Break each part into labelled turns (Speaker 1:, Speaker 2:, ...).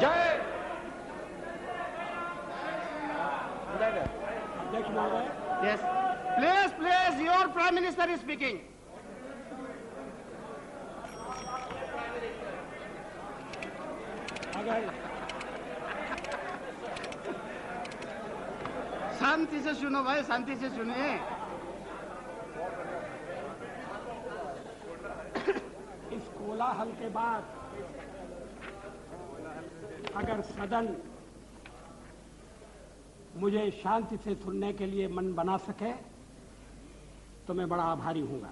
Speaker 1: जय।
Speaker 2: Yes. Please, your Prime Minister is speaking. शांति से सुनो भाई, शांति से सुनिए।
Speaker 3: इस कोलाहल के बाद अगर सदन मुझे शांति से सुनने के लिए मन बना सके तो मैं बड़ा आभारी हूंगा।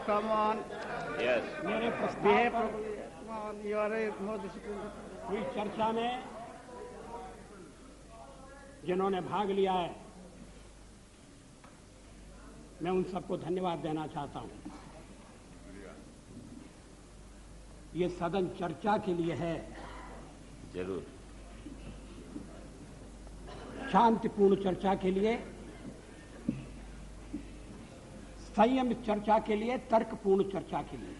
Speaker 2: Come on.
Speaker 1: Yes.
Speaker 3: मेरे प्रस्ताव पर हुई चर्चा में जिन्होंने भाग लिया है, मैं उन सबको धन्यवाद देना चाहता हूं। ये सदन चर्चा के लिए है,
Speaker 1: जरूर
Speaker 3: शांतिपूर्ण चर्चा के लिए, संयमित चर्चा के लिए, तर्कपूर्ण चर्चा के लिए।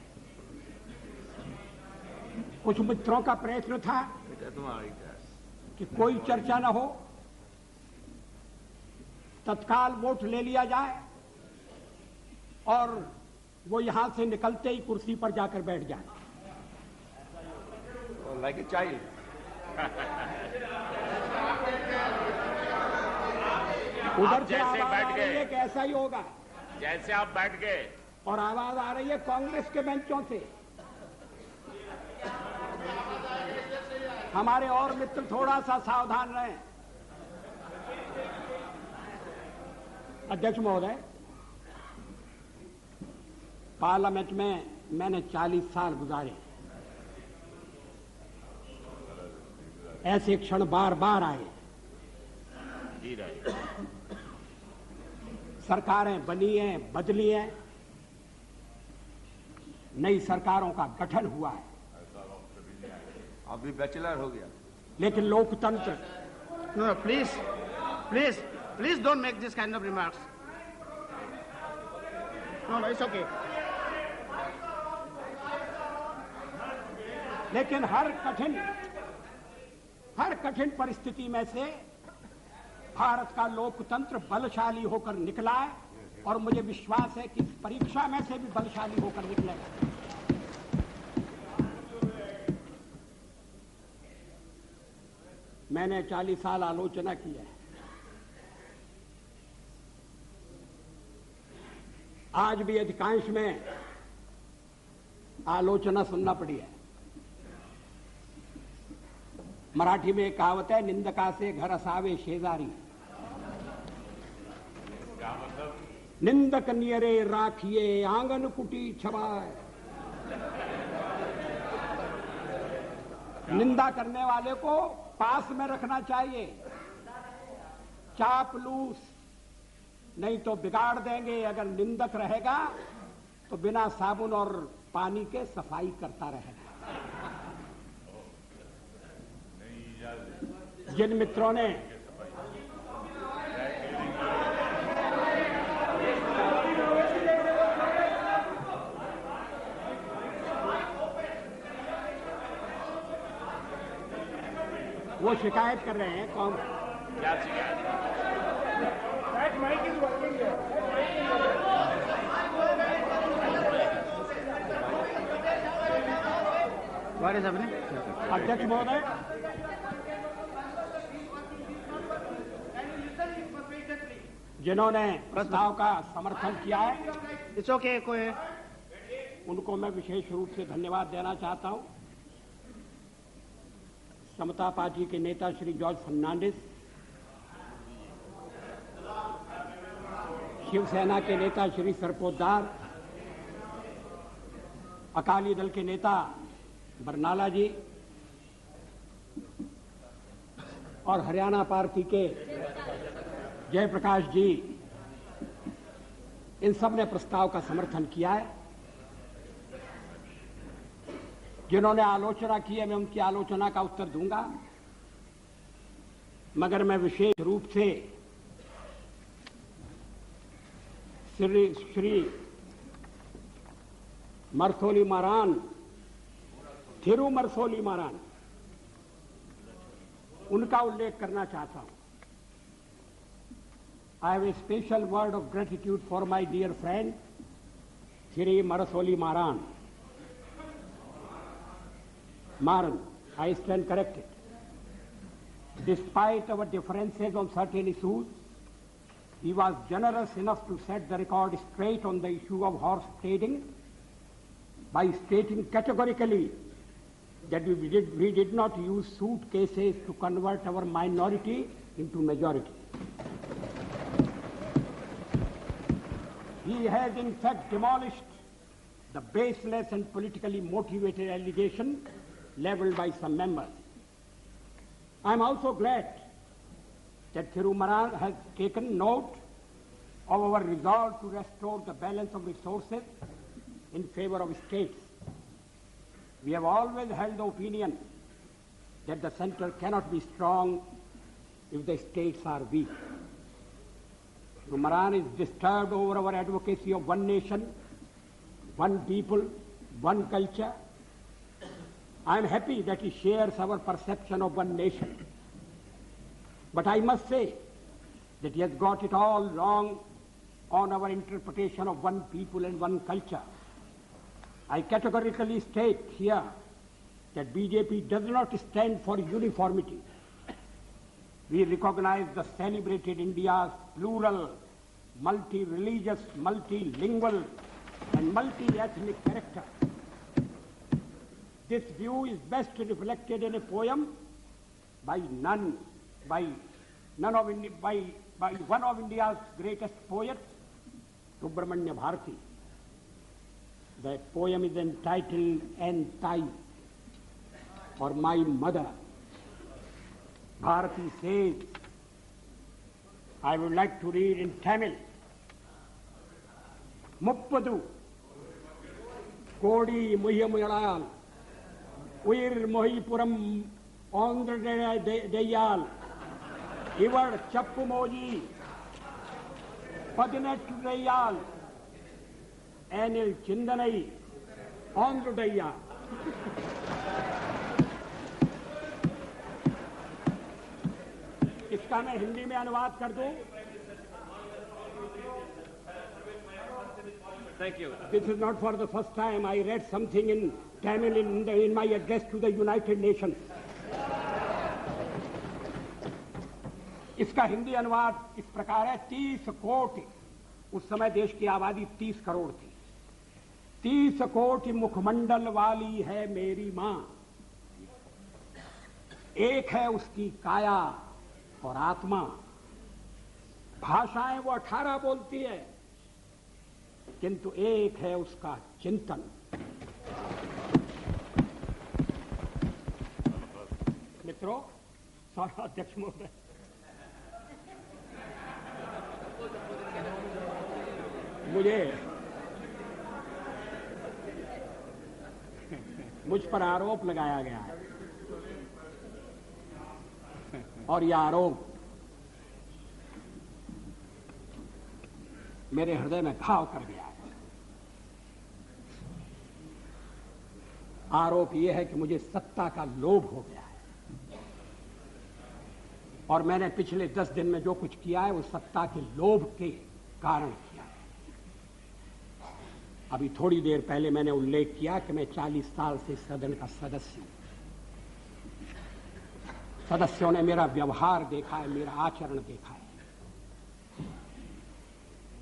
Speaker 3: कुछ मित्रों का प्रयत्न था कि कोई चर्चा न हो, तत्काल वोट ले लिया जाए और वो यहां से निकलते ही कुर्सी पर जाकर बैठ जाए।
Speaker 1: Like a child.
Speaker 3: उधर से
Speaker 1: जैसे
Speaker 3: आवाज
Speaker 1: बैठ
Speaker 3: आ रही
Speaker 1: गए।
Speaker 3: है कि ऐसा ही होगा,
Speaker 1: जैसे आप बैठ गए
Speaker 3: और आवाज आ रही है कांग्रेस के बेंचों से। हमारे और मित्र थोड़ा सा सावधान रहें। अध्यक्ष महोदय, पार्लियामेंट में मैंने 40 साल गुजारे। ऐसे क्षण बार बार आए।
Speaker 1: जी रहे।
Speaker 3: सरकारें बनी हैं, बदली हैं, नई सरकारों का गठन हुआ है,
Speaker 4: अभी बैचलर हो गया।
Speaker 3: लेकिन लोकतंत्र
Speaker 2: No, please don't make this kind of remarks. No, it's okay.
Speaker 3: लेकिन हर कठिन परिस्थिति में से भारत का लोकतंत्र बलशाली होकर निकला है और मुझे विश्वास है कि इस परीक्षा में से भी बलशाली होकर निकलेगा। मैंने 40 साल आलोचना की है। आज भी अधिकांश में आलोचना सुनना पड़ी है। मराठी में एक कहावत है, निंदका से घर असावे शेजारी। निंदक नियरे राखिए आंगन कुटी छवाए। निंदा करने वाले को पास में रखना चाहिए। चापलूस नहीं तो बिगाड़ देंगे। अगर निंदक रहेगा तो बिना साबुन और पानी के सफाई करता रहेगा। जिन मित्रों ने वो शिकायत कर रहे हैं, कौन?
Speaker 1: क्या शिकायत?
Speaker 2: What is happening?
Speaker 3: अध्यक्ष महोदय, जिन्होंने प्रस्ताव का समर्थन किया है,
Speaker 2: It's okay, कोई
Speaker 3: उनको मैं विशेष रूप से धन्यवाद देना चाहता हूं। समता पार्टी के नेता श्री जॉर्ज फर्नांडिस, शिवसेना के नेता श्री सरपोतदार, अकाली दल के नेता बरनाला जी और हरियाणा पार्टी के जयप्रकाश जी, इन सब ने प्रस्ताव का समर्थन किया है। जिन्होंने आलोचना की है, मैं उनकी आलोचना का उत्तर दूंगा, मगर मैं विशेष रूप से श्री मरसोली मारान, थिरु मरसोली मारान, उनका उल्लेख करना चाहता हूं। I have a special word of gratitude for my dear friend, Thiri Marasoli Maran. Maran, I stand corrected. Despite our differences on certain issues, he was generous enough to set the record straight on the issue of horse trading by stating categorically that we did not use suitcases to convert our minority into majority. He has in fact demolished the baseless and politically motivated allegation leveled by some members. I am also glad that Thiru Maran has taken note of our resolve to restore the balance of resources in favor of states. We have always held the opinion that the center cannot be strong if the states are weak. Maran is disturbed over our advocacy of one nation, one people, one culture. I am happy that he shares our perception of one nation. But I must say that he has got it all wrong on our interpretation of one people and one culture. I categorically state here that BJP does not stand for uniformity. We recognize the celebrated India's plural, multi-religious, multilingual, and multi-ethnic character. This view is best reflected in a poem by one of India's greatest poets, Subramanya Bharati. The poem is entitled Antai, or My Mother. Bharati says, I would like to read in Tamil. Muppadu Kodi Muhyamuyalayal Uir Mohipuram Andra Deyal Ivar Chappumoji Padinet Deyal Anil Chindanai Andra Deyal. इसका मैं हिंदी में अनुवाद कर दूं.
Speaker 1: Thank you.
Speaker 3: This is not for the first time. I read something in Tamil in my address to the United Nations. इसका हिंदी अनुवाद इस प्रकार है. 30 कोटि, उस समय देश की आबादी 30 करोड़ थी. 30 कोटि मुखमंडल वाली है मेरी मां. एक है उसकी काया और आत्मा. भाषाएं वो 18 बोलती है, किंतु एक है उसका चिंतन. मित्रों, सभा अध्यक्ष महोदय, मुझ पर आरोप लगाया गया है और यह आरोप मेरे हृदय में घाव कर गया है. आरोप यह है कि मुझे सत्ता का लोभ हो गया है और मैंने पिछले 10 दिन में जो कुछ किया है वो सत्ता के लोभ के कारण किया है. अभी थोड़ी देर पहले मैंने उल्लेख किया कि मैं 40 साल से सदन का सदस्य हूं. सदस्यों ने मेरा व्यवहार देखा है, मेरा आचरण देखा है.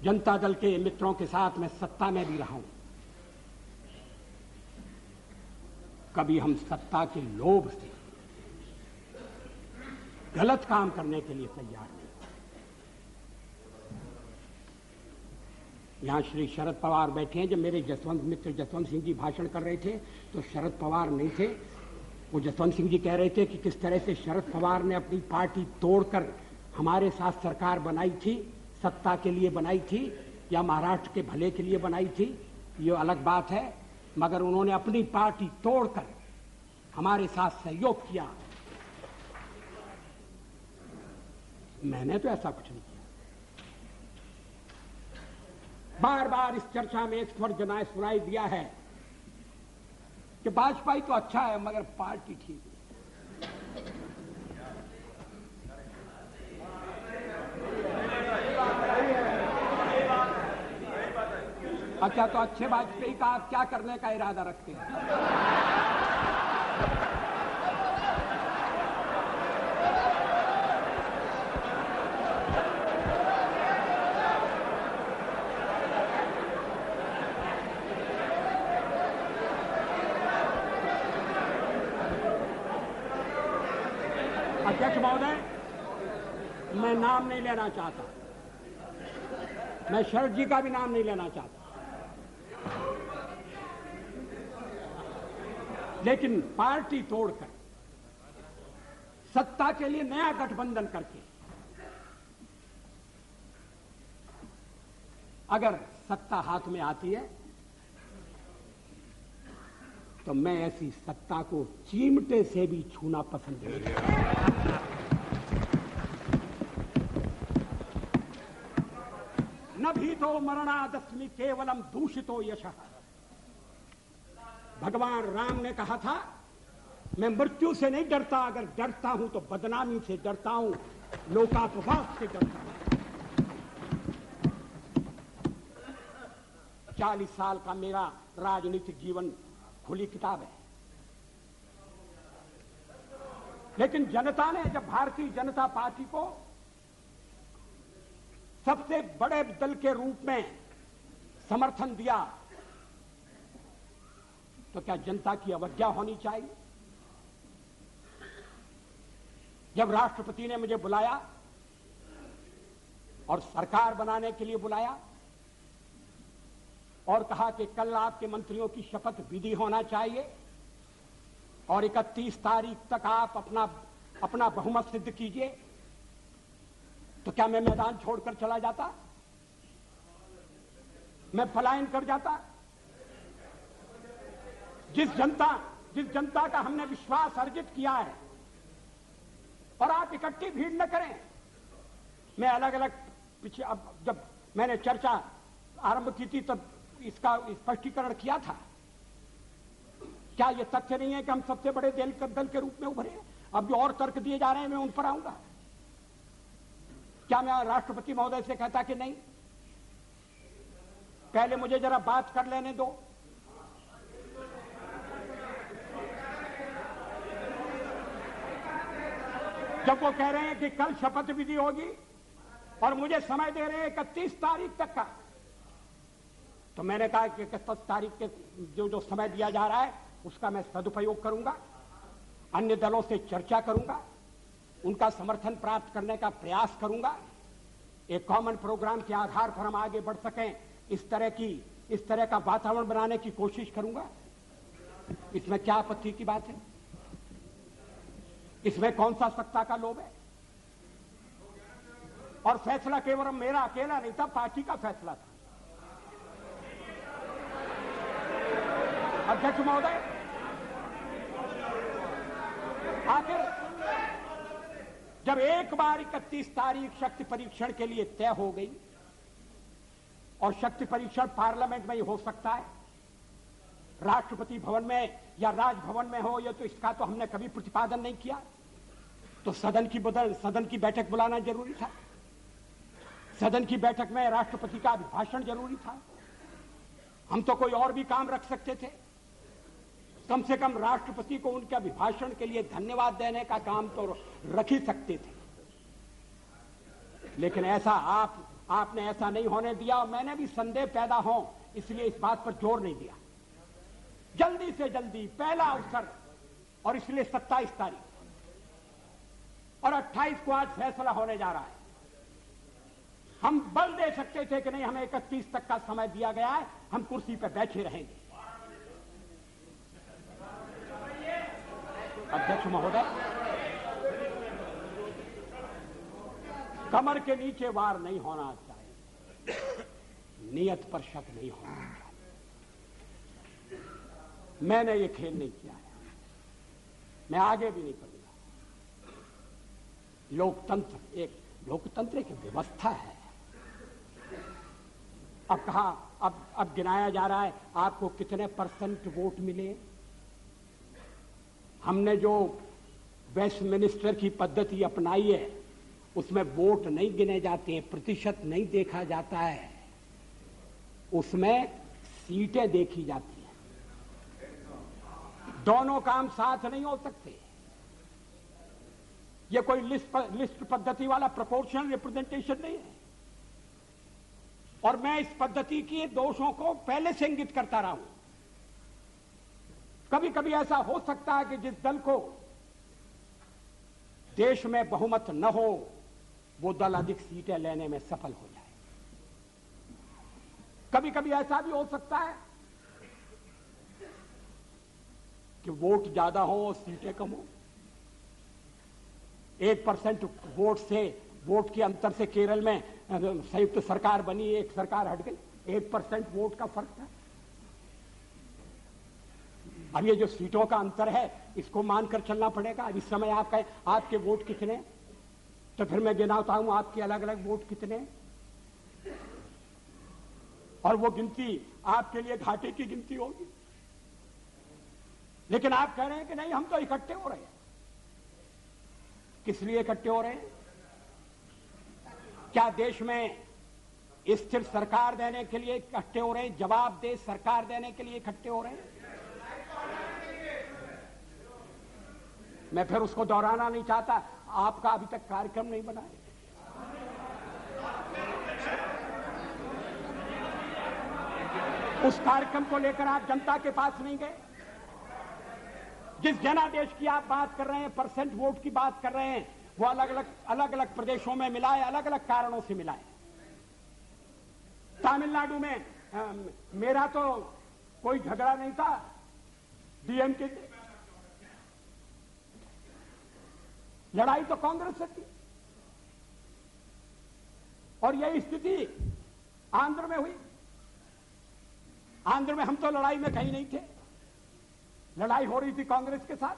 Speaker 3: जनता दल के मित्रों के साथ मैं सत्ता में भी रहा हूं. कभी हम सत्ता के लोभ से गलत काम करने के लिए तैयार नहीं. यहां श्री शरद पवार बैठे हैं. जब मेरे मित्र जसवंत सिंह जी भाषण कर रहे थे तो शरद पवार नहीं थे. वो जसवंत सिंह जी कह रहे थे कि किस तरह से शरद पवार ने अपनी पार्टी तोड़कर हमारे साथ सरकार बनाई थी, सत्ता के लिए बनाई थी या महाराष्ट्र के भले के लिए बनाई थी, ये अलग बात है. मगर उन्होंने अपनी पार्टी तोड़कर हमारे साथ सहयोग किया. मैंने तो ऐसा कुछ नहीं किया. बार बार इस चर्चा में इस पर सुनाई दिया है कि वाजपेयी तो अच्छा है मगर पार्टी ठीक नहीं। अच्छा, तो अच्छे वाजपेयी का आप क्या करने का इरादा रखते हैं? अध्यक्ष महोदय, मैं नाम नहीं लेना चाहता, मैं शरद जी का भी नाम नहीं लेना चाहता, लेकिन पार्टी तोड़कर सत्ता के लिए नया गठबंधन करके अगर सत्ता हाथ में आती है तो मैं ऐसी सत्ता को चिमटे से भी छूना पसंद नहीं करता। न भीतो मरणादस्मि केवलम दूषितो यशः। भगवान राम ने कहा था, मैं मृत्यु से नहीं डरता, अगर डरता हूं तो बदनामी से डरता हूं, लोकापवाद से डरता हूं। 40 साल का मेरा राजनीतिक जीवन खुली किताब है, लेकिन जनता ने जब भारतीय जनता पार्टी को सबसे बड़े दल के रूप में समर्थन दिया तो क्या जनता की अवज्ञा होनी चाहिए? जब राष्ट्रपति ने मुझे बुलाया और सरकार बनाने के लिए बुलाया और कहा कि कल आपके मंत्रियों की शपथ विधि होना चाहिए और 31 तारीख तक आप अपना बहुमत सिद्ध कीजिए, तो क्या मैं मैदान छोड़कर चला जाता? मैं पलायन कर जाता? जिस जनता का हमने विश्वास अर्जित किया है और आप इकट्ठी भीड़ न करें। मैं अलग अलग पीछे, अब जब मैंने चर्चा आरंभ की थी तब इसका स्पष्टीकरण किया था। क्या यह तथ्य नहीं है कि हम सबसे बड़े दल के रूप में उभरे हैं? अब जो और तर्क दिए जा रहे हैं मैं उन पर आऊंगा। क्या मैं राष्ट्रपति महोदय से कहता कि नहीं, पहले मुझे जरा बात कर लेने दो, जब वो कह रहे हैं कि कल शपथ विधि होगी और मुझे समय दे रहे हैं 31 तारीख तक का, तो मैंने कहा कि 31 तारीख के जो समय दिया जा रहा है उसका मैं सदुपयोग करूंगा, अन्य दलों से चर्चा करूंगा, उनका समर्थन प्राप्त करने का प्रयास करूंगा, एक कॉमन प्रोग्राम के आधार पर हम आगे बढ़ सकें, इस तरह का वातावरण बनाने की कोशिश करूंगा। इसमें क्या आपत्ति की बात है? इसमें कौन सा सत्ता का लोभ है? और फैसला केवल मेरा अकेला नहीं था, पार्टी का फैसला था। अध्यक्ष महोदय, आखिर जब एक बार 31 तारीख शक्ति परीक्षण के लिए तय हो गई और शक्ति परीक्षण पार्लियामेंट में ही हो सकता है, राष्ट्रपति भवन में या राजभवन में हो, या तो इसका तो हमने कभी प्रतिपादन नहीं किया, तो सदन की बैठक बुलाना जरूरी था। सदन की बैठक में राष्ट्रपति का अभिभाषण जरूरी था। हम तो कोई और भी काम रख सकते थे, कम से कम राष्ट्रपति को उनके अभिभाषण के लिए धन्यवाद देने का काम तो रख ही सकते थे। लेकिन ऐसा आपने ऐसा नहीं होने दिया और मैंने भी संदेह पैदा हो इसलिए इस बात पर जोर नहीं दिया। जल्दी से जल्दी पहला अवसर, और इसलिए 27 तारीख और 28 को आज फैसला होने जा रहा है। हम बल दे सकते थे कि नहीं, हमें 31 तक का समय दिया गया है, हम कुर्सी पर बैठे रहेंगे। अध्यक्ष महोदय, कमर के नीचे वार नहीं होना चाहिए, नियत पर शक नहीं होना चाहिए। मैंने ये खेल नहीं किया है, मैं आगे भी नहीं करूंगा। लोकतंत्र एक व्यवस्था है, अब कहा, अब गिनाया जा रहा है आपको कितने % वोट मिले। हमने जो वेस्टमिनिस्टर की पद्धति अपनाई है उसमें वोट नहीं गिने जाते हैं, प्रतिशत नहीं देखा जाता है, उसमें सीटें देखी जाती हैं। दोनों काम साथ नहीं हो सकते। ये कोई लिस्ट पद्धति वाला प्रोपोर्शनल रिप्रेजेंटेशन नहीं है। और मैं इस पद्धति के दोषों को पहले से इंगित करता रहा हूं। कभी कभी ऐसा हो सकता है कि जिस दल को देश में बहुमत न हो वो दल अधिक सीटें लेने में सफल हो जाए। कभी कभी ऐसा भी हो सकता है कि वोट ज्यादा हो और सीटें कम हो। 1% वोट के अंतर से केरल में संयुक्त सरकार बनी, एक सरकार हट गई। 1% वोट का फर्क था। अब ये जो सीटों का अंतर है इसको मानकर चलना पड़ेगा। अब इस समय आप कहें आपके वोट कितने, तो फिर मैं गिनाता हूं आपके अलग अलग वोट कितने, और वो गिनती आपके लिए घाटे की गिनती होगी। लेकिन आप कह रहे हैं कि नहीं हम तो इकट्ठे हो रहे हैं। किस लिए इकट्ठे हो रहे हैं? क्या देश में स्थिर सरकार देने के लिए इकट्ठे हो रहे हैं? जवाबदेह सरकार देने के लिए इकट्ठे हो रहे हैं? मैं फिर उसको दोहराना नहीं चाहता। आपका अभी तक कार्यक्रम नहीं बना है। उस कार्यक्रम को लेकर आप जनता के पास नहीं गए। जिस जनादेश की आप बात कर रहे हैं, % वोट की बात कर रहे हैं, वो अलग अलग प्रदेशों में मिला है, अलग अलग कारणों से मिला है। तमिलनाडु में मेरा तो कोई झगड़ा नहीं था डीएमके से, लड़ाई तो कांग्रेस से थी। और यही स्थिति आंध्र में हुई। आंध्र में हम तो लड़ाई में कहीं नहीं थे, लड़ाई हो रही थी कांग्रेस के साथ,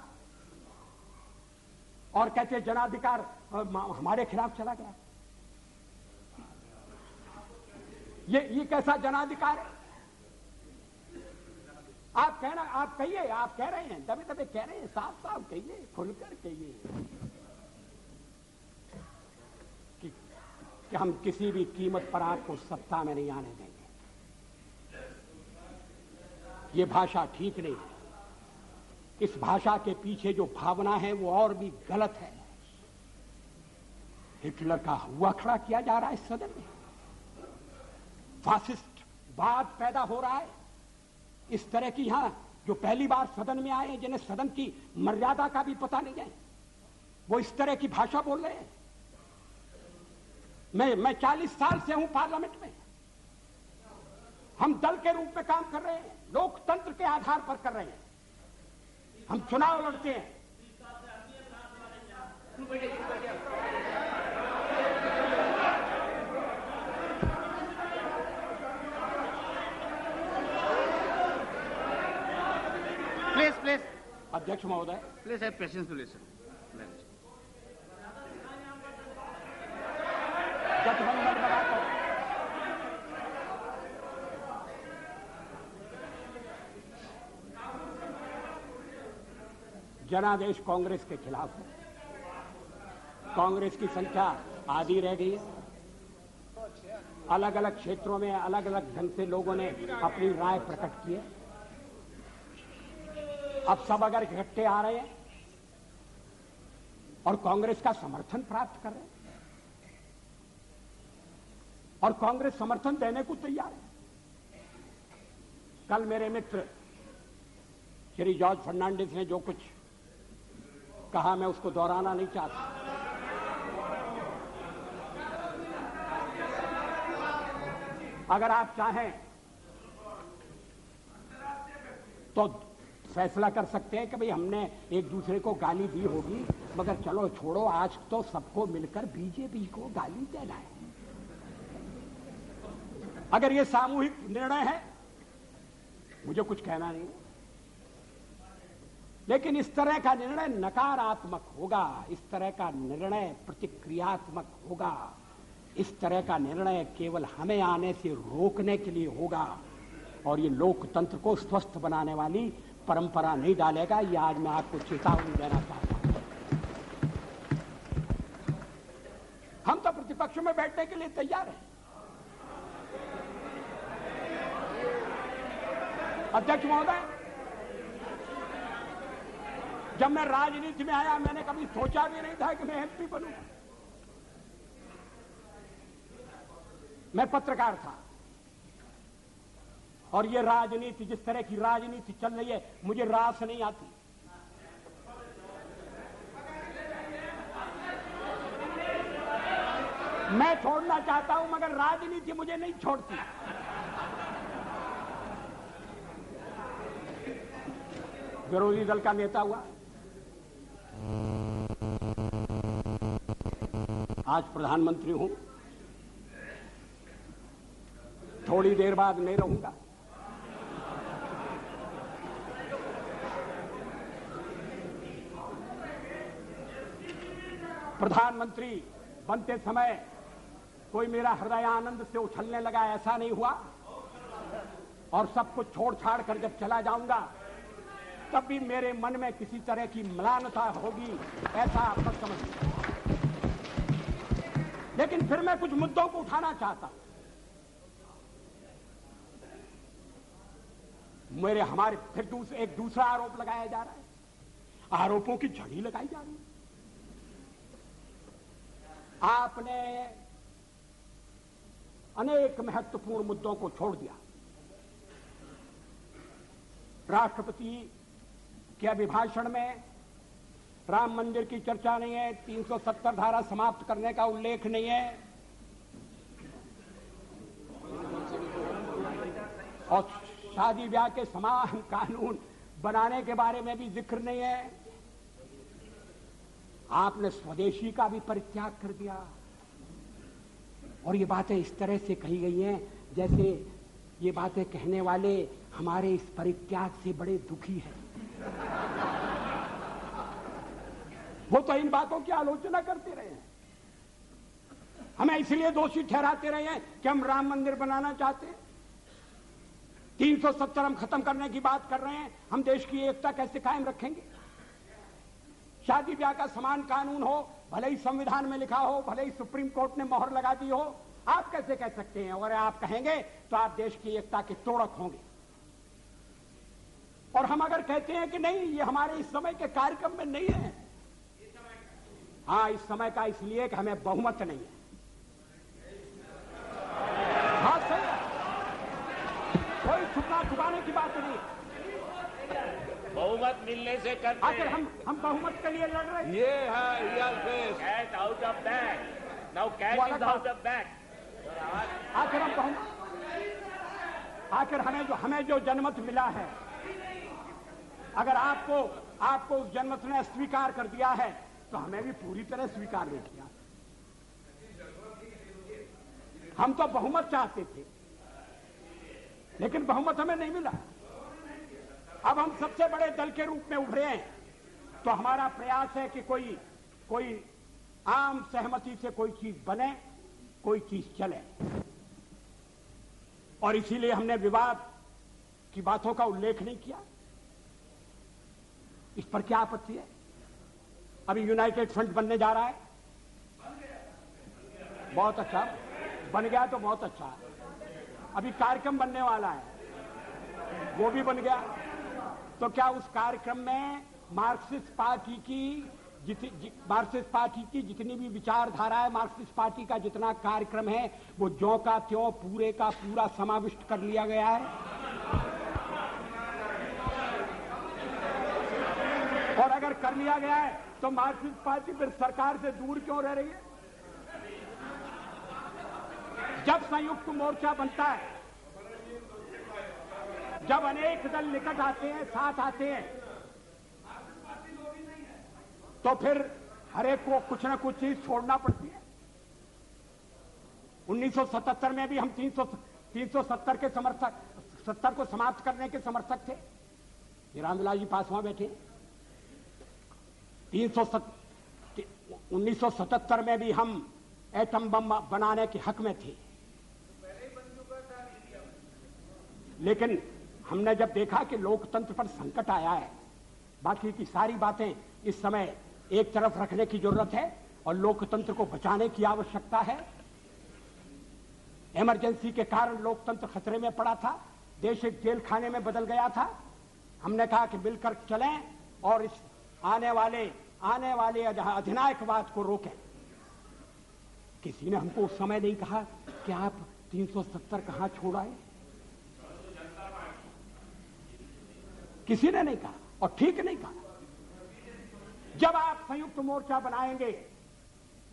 Speaker 3: और कहते जनाधिकार हमारे खिलाफ चला गया। ये कैसा जनाधिकार है? आप कहना, आप कहिए, आप कह रहे हैं, दबे दबे कह रहे हैं, साफ साफ कहिए, खुलकर कहिए कि हम किसी भी कीमत पर आपको सत्ता में नहीं आने देंगे। ये भाषा ठीक नहीं है। इस भाषा के पीछे जो भावना है वो और भी गलत है। हिटलर का हुआ खड़ा किया जा रहा है इस सदन में। फासिस्ट वाद पैदा हो रहा है। इस तरह की यहां जो पहली बार सदन में आए, जिन्हें सदन की मर्यादा का भी पता नहीं है, वो इस तरह की भाषा बोल रहे हैं। मैं 40 साल से हूं पार्लियामेंट में। हम दल के रूप में काम कर रहे हैं, लोकतंत्र के आधार पर कर रहे हैं। हम चुनाव लड़ते हैं।
Speaker 2: प्लीज
Speaker 3: अध्यक्ष महोदय,
Speaker 2: please have patience to listen.
Speaker 3: गठबंधन बनाकर जनादेश कांग्रेस के खिलाफ है। कांग्रेस की संख्या आधी रह गई है। अलग अलग क्षेत्रों में अलग अलग ढंग से लोगों ने अपनी राय प्रकट की है। अब सब अगर इकट्ठे आ रहे हैं और कांग्रेस का समर्थन प्राप्त कर रहे हैं, और कांग्रेस समर्थन देने को तैयार है। कल मेरे मित्र श्री जॉर्ज फर्नांडिस ने जो कुछ कहा, मैं उसको दोहराना नहीं चाहता। अगर आप चाहें तो फैसला कर सकते हैं कि भाई हमने एक दूसरे को गाली दी होगी, मगर चलो छोड़ो, आज तो सबको मिलकर बीजेपी को गाली देना है। अगर ये सामूहिक निर्णय है, मुझे कुछ कहना नहीं, लेकिन इस तरह का निर्णय नकारात्मक होगा, इस तरह का निर्णय प्रतिक्रियात्मक होगा। इस तरह का निर्णय केवल हमें आने से रोकने के लिए होगा और ये लोकतंत्र को स्वस्थ बनाने वाली परंपरा नहीं डालेगा। ये आज मैं आपको चेतावनी देना चाहता हूं। हम तो प्रतिपक्ष में बैठने के लिए तैयार हैं। अध्यक्ष महोदय, जब मैं राजनीति में आया मैंने कभी सोचा भी नहीं था कि मैं एमपी बनूंगा। मैं पत्रकार था और ये राजनीति, जिस तरह की राजनीति चल रही है, मुझे रास नहीं आती। मैं छोड़ना चाहता हूं मगर राजनीति मुझे नहीं छोड़ती। विरोधी दल का नेता हुआ, आज प्रधानमंत्री हूं, थोड़ी देर बाद नहीं रहूंगा। प्रधानमंत्री बनते समय कोई मेरा हृदय आनंद से उछलने लगा, ऐसा नहीं हुआ। और सब कुछ छोड़ छाड़ कर जब चला जाऊंगा तब भी मेरे मन में किसी तरह की म्लानता होगी, ऐसा आप मत समझिए। लेकिन फिर मैं कुछ मुद्दों को उठाना चाहता हूं। हमारे फिर एक दूसरा आरोप लगाया जा रहा है, आरोपों की झड़ी लगाई जा रही है। आपने अनेक महत्वपूर्ण मुद्दों को छोड़ दिया। राष्ट्रपति के अभिभाषण में राम मंदिर की चर्चा नहीं है, 370 धारा समाप्त करने का उल्लेख नहीं है, और शादी ब्याह के समान कानून बनाने के बारे में भी जिक्र नहीं है। आपने स्वदेशी का भी परित्याग कर दिया और ये बातें इस तरह से कही गई हैं जैसे ये बातें कहने वाले हमारे इस परित्याग से बड़े दुखी हैं। वो तो इन बातों की आलोचना करते रहे हैं, हमें इसलिए दोषी ठहराते रहे हैं कि हम राम मंदिर बनाना चाहते हैं। 370 हम खत्म करने की बात कर रहे हैं, हम देश की एकता कैसे कायम रखेंगे? शादी ब्याह का समान कानून हो, भले ही संविधान में लिखा हो, भले ही सुप्रीम कोर्ट ने मोहर लगा दी हो, आप कैसे कह सकते हैं? अगर आप कहेंगे तो आप देश की एकता के तोड़क होंगे। और हम अगर कहते हैं कि नहीं, ये हमारे इस समय के कार्यक्रम में नहीं है, हाँ इस समय का इसलिए कि हमें बहुमत नहीं है। हाँ सही है, कोई छुपना छुपाने की बात नहीं है।
Speaker 1: बहुमत मिलने से करते
Speaker 3: आखिर हम बहुमत के लिए लड़ रहे हैं।
Speaker 4: ये है real face.
Speaker 1: Cat out of bag, now cat is out of bag.
Speaker 3: आखिर हम बहुमत, आखिर हमें जो जनमत मिला है, अगर आपको उस जनमत ने स्वीकार कर दिया है तो हमें भी पूरी तरह स्वीकार नहीं किया। हम तो बहुमत चाहते थे लेकिन बहुमत हमें नहीं मिला। अब हम सबसे बड़े दल के रूप में उभरे हैं तो हमारा प्रयास है कि कोई आम सहमति से कोई चीज बने, कोई चीज चले। और इसीलिए हमने विवाद की बातों का उल्लेख नहीं किया। इस पर क्या आपत्ति है? अभी यूनाइटेड फ्रंट बनने जा रहा है, बहुत अच्छा, बन गया तो बहुत अच्छा। अभी कार्यक्रम बनने वाला है, वो भी बन गया। तो क्या उस कार्यक्रम में मार्क्सिस्ट पार्टी की जितनी भी विचारधारा है, मार्क्सिस्ट पार्टी का जितना कार्यक्रम है, वो ज्यों का त्यों पूरे का पूरा समाविष्ट कर लिया गया है। और अगर कर लिया गया है तो मार्क्सिस्ट पार्टी फिर सरकार से दूर क्यों रह रही है? जब संयुक्त मोर्चा बनता है, जब अनेक दल निकट आते हैं, साथ आते हैं, तो फिर हरेक को कुछ न कुछ चीज छोड़ना पड़ती है। 1977 में भी हम 370 के समर्थक, 70 को समाप्त करने के समर्थक थे। ये रामविलास जी पासवान बैठे। 1977 में भी हम एटम बम बनाने के हक में थे। लेकिन हमने जब देखा कि लोकतंत्र पर संकट आया है, बाकी की सारी बातें इस समय एक तरफ रखने की जरूरत है और लोकतंत्र को बचाने की आवश्यकता है। इमरजेंसी के कारण लोकतंत्र खतरे में पड़ा था, देश एक जेल खाने में बदल गया था। हमने कहा कि मिलकर चलें और इस आने वाले अधिनायकवाद को रोकें। किसी ने हमको उस समय नहीं कहा कि आप 370 कहां छोड़ आए, किसी ने नहीं कहा और ठीक नहीं कहा। जब आप संयुक्त मोर्चा बनाएंगे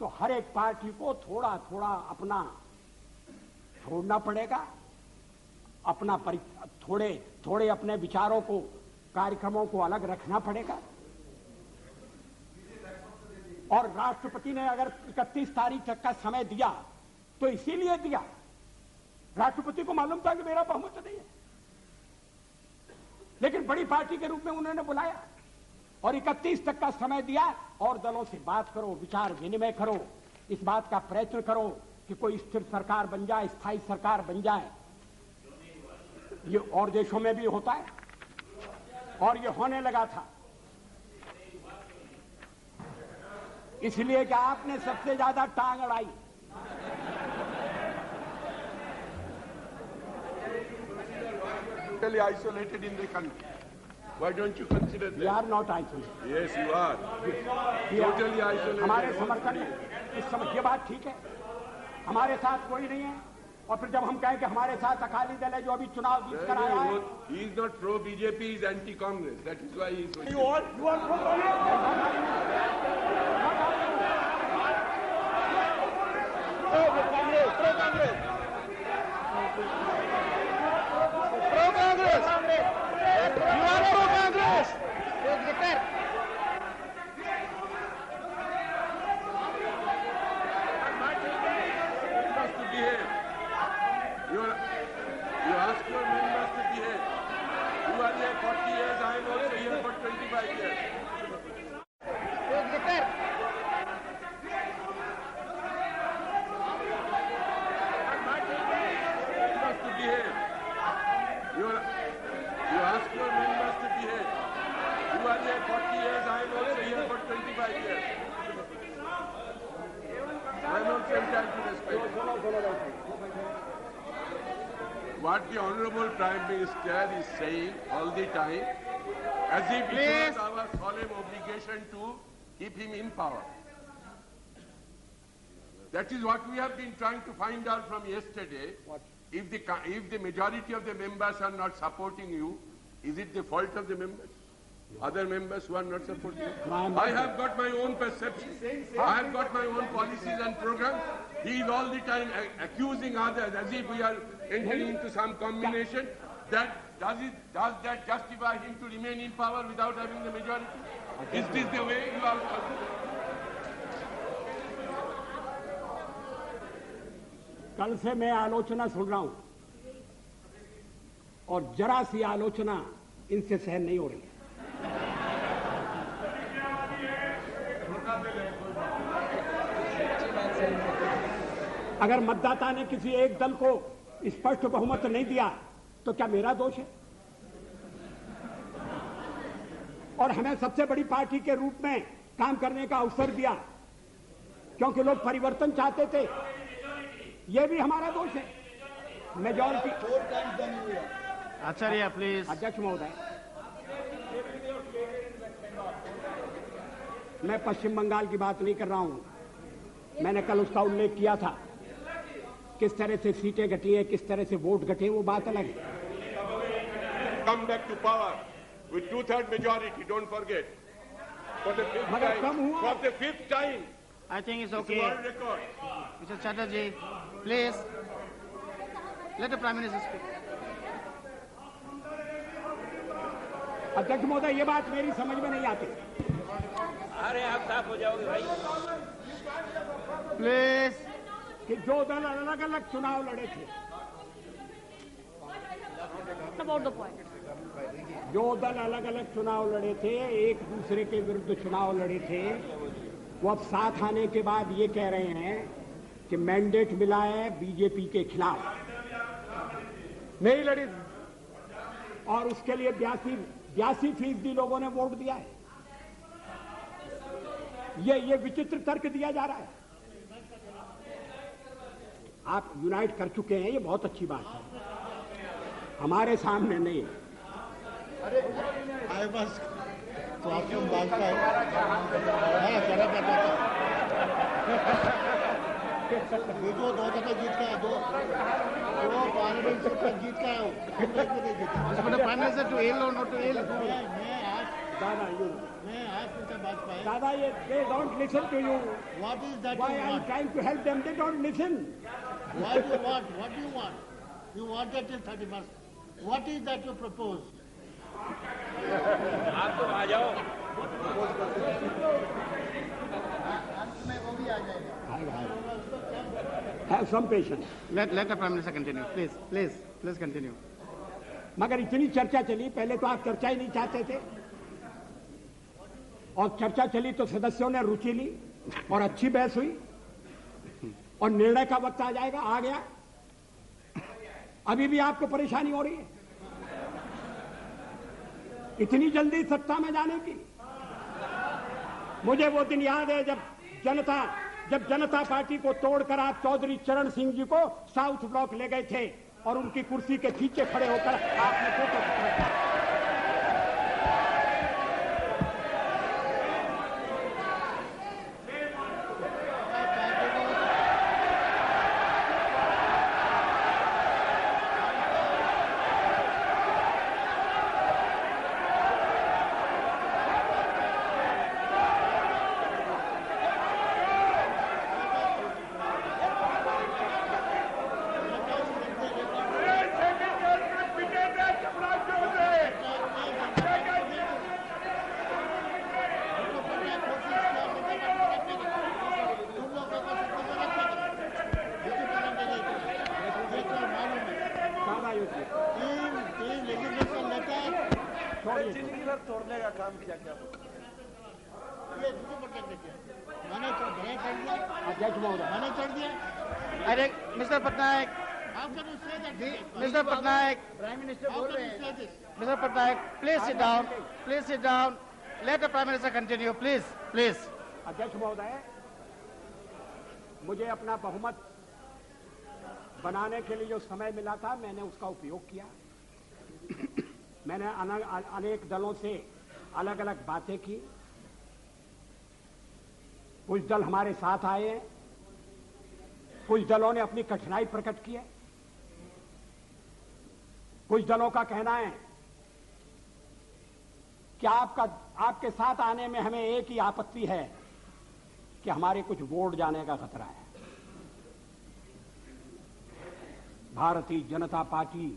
Speaker 3: तो हर एक पार्टी को थोड़ा थोड़ा अपना छोड़ना पड़ेगा, अपना थोड़े अपने विचारों को, कार्यक्रमों को अलग रखना पड़ेगा। और राष्ट्रपति ने अगर 31 तारीख तक का समय दिया तो इसीलिए दिया, राष्ट्रपति को मालूम था कि मेरा बहुमत नहीं है, लेकिन बड़ी पार्टी के रूप में उन्होंने बुलाया और 31 तक का समय दिया और दलों से बात करो, विचार विनिमय करो, इस बात का प्रयत्न करो कि कोई स्थिर सरकार बन जाए, स्थायी सरकार बन जाए। ये और देशों में भी होता है और ये होने लगा था। इसलिए कि आपने सबसे ज्यादा टांग अड़ाई।
Speaker 4: Totally isolated in the country. Why don't you consider that?
Speaker 3: We are not isolated.
Speaker 4: Yes, you are. Totally isolated.
Speaker 3: हमारे समर्थन में इस समय ये बात ठीक है, हमारे साथ कोई नहीं है। और फिर जब हम कहें कि हमारे साथ अकाली दल है जो अभी चुनाव जीत कर आया है,
Speaker 4: He is not pro BJP, he is anti Congress. That is why he is.
Speaker 1: You all pro Congress. Pro Congress. Pro Congress. You are pro Congress.
Speaker 4: Members to behave. You ask your members to behave. You are here 40 years, I am also here for 25 years. Members to behave. You ask your members to behave. You are here 40 years, I am also here for 25 years. I am also entitled to respect. What the Honorable Prime Minister is saying all the time, as if it was our solemn obligation to keep him in power. That is what we have been trying to find out from yesterday. If the majority of the members are not supporting you, is it the fault of the members? Other members who are not supporting you? I have got my own perception. I have got my own policies and programs. He is all the time accusing others as if we are entering into some combination. Does that justify him to remain in power without having the majority? Is this the way you are?
Speaker 3: कल से मैं आलोचना सुन रहा हूं और जरा सी आलोचना इनसे सहन नहीं हो रही। अगर मतदाता ने किसी एक दल को स्पष्ट बहुमत नहीं दिया तो क्या मेरा दोष है? और हमें सबसे बड़ी पार्टी के रूप में काम करने का अवसर दिया क्योंकि लोग परिवर्तन चाहते थे, यह भी हमारा दोष है। मेजॉरिटी।
Speaker 2: Acharya please.
Speaker 3: अध्यक्ष महोदय, मैं पश्चिम बंगाल की बात नहीं कर रहा हूं। मैंने कल उसका उल्लेख किया था, किस तरह से सीटें घटी हैं, किस तरह से वोट घटे, वो बात अलग है।
Speaker 4: Come back to power with 2/3 majority. Don't forget. For the fifth
Speaker 3: मगर कम
Speaker 4: time.
Speaker 3: हुआ।
Speaker 4: For the fifth time.
Speaker 2: I think it's
Speaker 4: It's
Speaker 2: okay.
Speaker 4: world record.
Speaker 2: Mr. Chatterjee, please let the Prime Minister speak.
Speaker 3: अध्यक्ष महोदय, ये बात मेरी समझ में नहीं आती।
Speaker 1: अरे आप साफ हो जाओगे भाई।
Speaker 2: Please.
Speaker 3: कि जो दल अलग अलग चुनाव लड़े थे,
Speaker 5: About the point.
Speaker 3: जो दल अलग अलग चुनाव लड़े थे, एक दूसरे के विरुद्ध चुनाव लड़े थे, वो अब साथ आने के बाद ये कह रहे हैं कि मैंडेट मिला है बीजेपी के खिलाफ,
Speaker 2: नहीं लड़ी।
Speaker 3: और उसके लिए 82% लोगों ने वोट दिया है। ये विचित्र तर्क दिया जा रहा है। आप यूनाइट कर चुके हैं, ये बहुत अच्छी बात है, हमारे सामने नहीं है।
Speaker 2: आए बस तो आपको भाजपा है, खड़ा कर देता। जो 2 दफे जीत का है, दो पार्लियामेंट सीट पर जीत का है, प्राइम मिनिस्टर टू एल और नॉट टू एल।
Speaker 3: दादा, ये they don't listen to you.
Speaker 2: What is that?
Speaker 3: Why I'm trying to help them, they don't listen.
Speaker 2: What do you want? What do you want? You want that till 31st. What is that you propose?
Speaker 1: आप तो आ जाओ।
Speaker 3: Have some patience.
Speaker 2: Let the Prime Minister continue. Please continue.
Speaker 3: मगर इतनी चर्चा चली, पहले तो आप चर्चा ही नहीं चाहते थे, और चर्चा चली तो सदस्यों ने रुचि ली और अच्छी बहस हुई, और निर्णय का वक्त आ जाएगा, आ गया। अभी भी आपको परेशानी हो रही है इतनी जल्दी सत्ता में जाने की। मुझे वो दिन याद है जब जनता पार्टी को तोड़कर आप चौधरी चरण सिंह जी को साउथ ब्लॉक ले गए थे और उनकी कुर्सी के पीछे खड़े होकर आपने फोटो खींचा।
Speaker 2: तोड़ने का काम किया क्या? मैंने
Speaker 3: अध्यक्ष महोदय,
Speaker 2: मैंने चढ़ दिया। अरे mister Patnaik, mister Patnaik, prime minister बोल रहे हैं। Mister Patnaik, please sit down, let the prime minister continue, please.
Speaker 3: अध्यक्ष महोदय, मुझे अपना बहुमत बनाने के लिए जो समय मिला था, मैंने उसका उपयोग किया। मैंने अनेक दलों से अलग अलग बातें की। कुछ दल हमारे साथ आए हैं, कुछ दलों ने अपनी कठिनाई प्रकट की है, कुछ दलों का कहना है कि आपके साथ आने में हमें एक ही आपत्ति है कि हमारे कुछ वोट जाने का खतरा है। भारतीय जनता पार्टी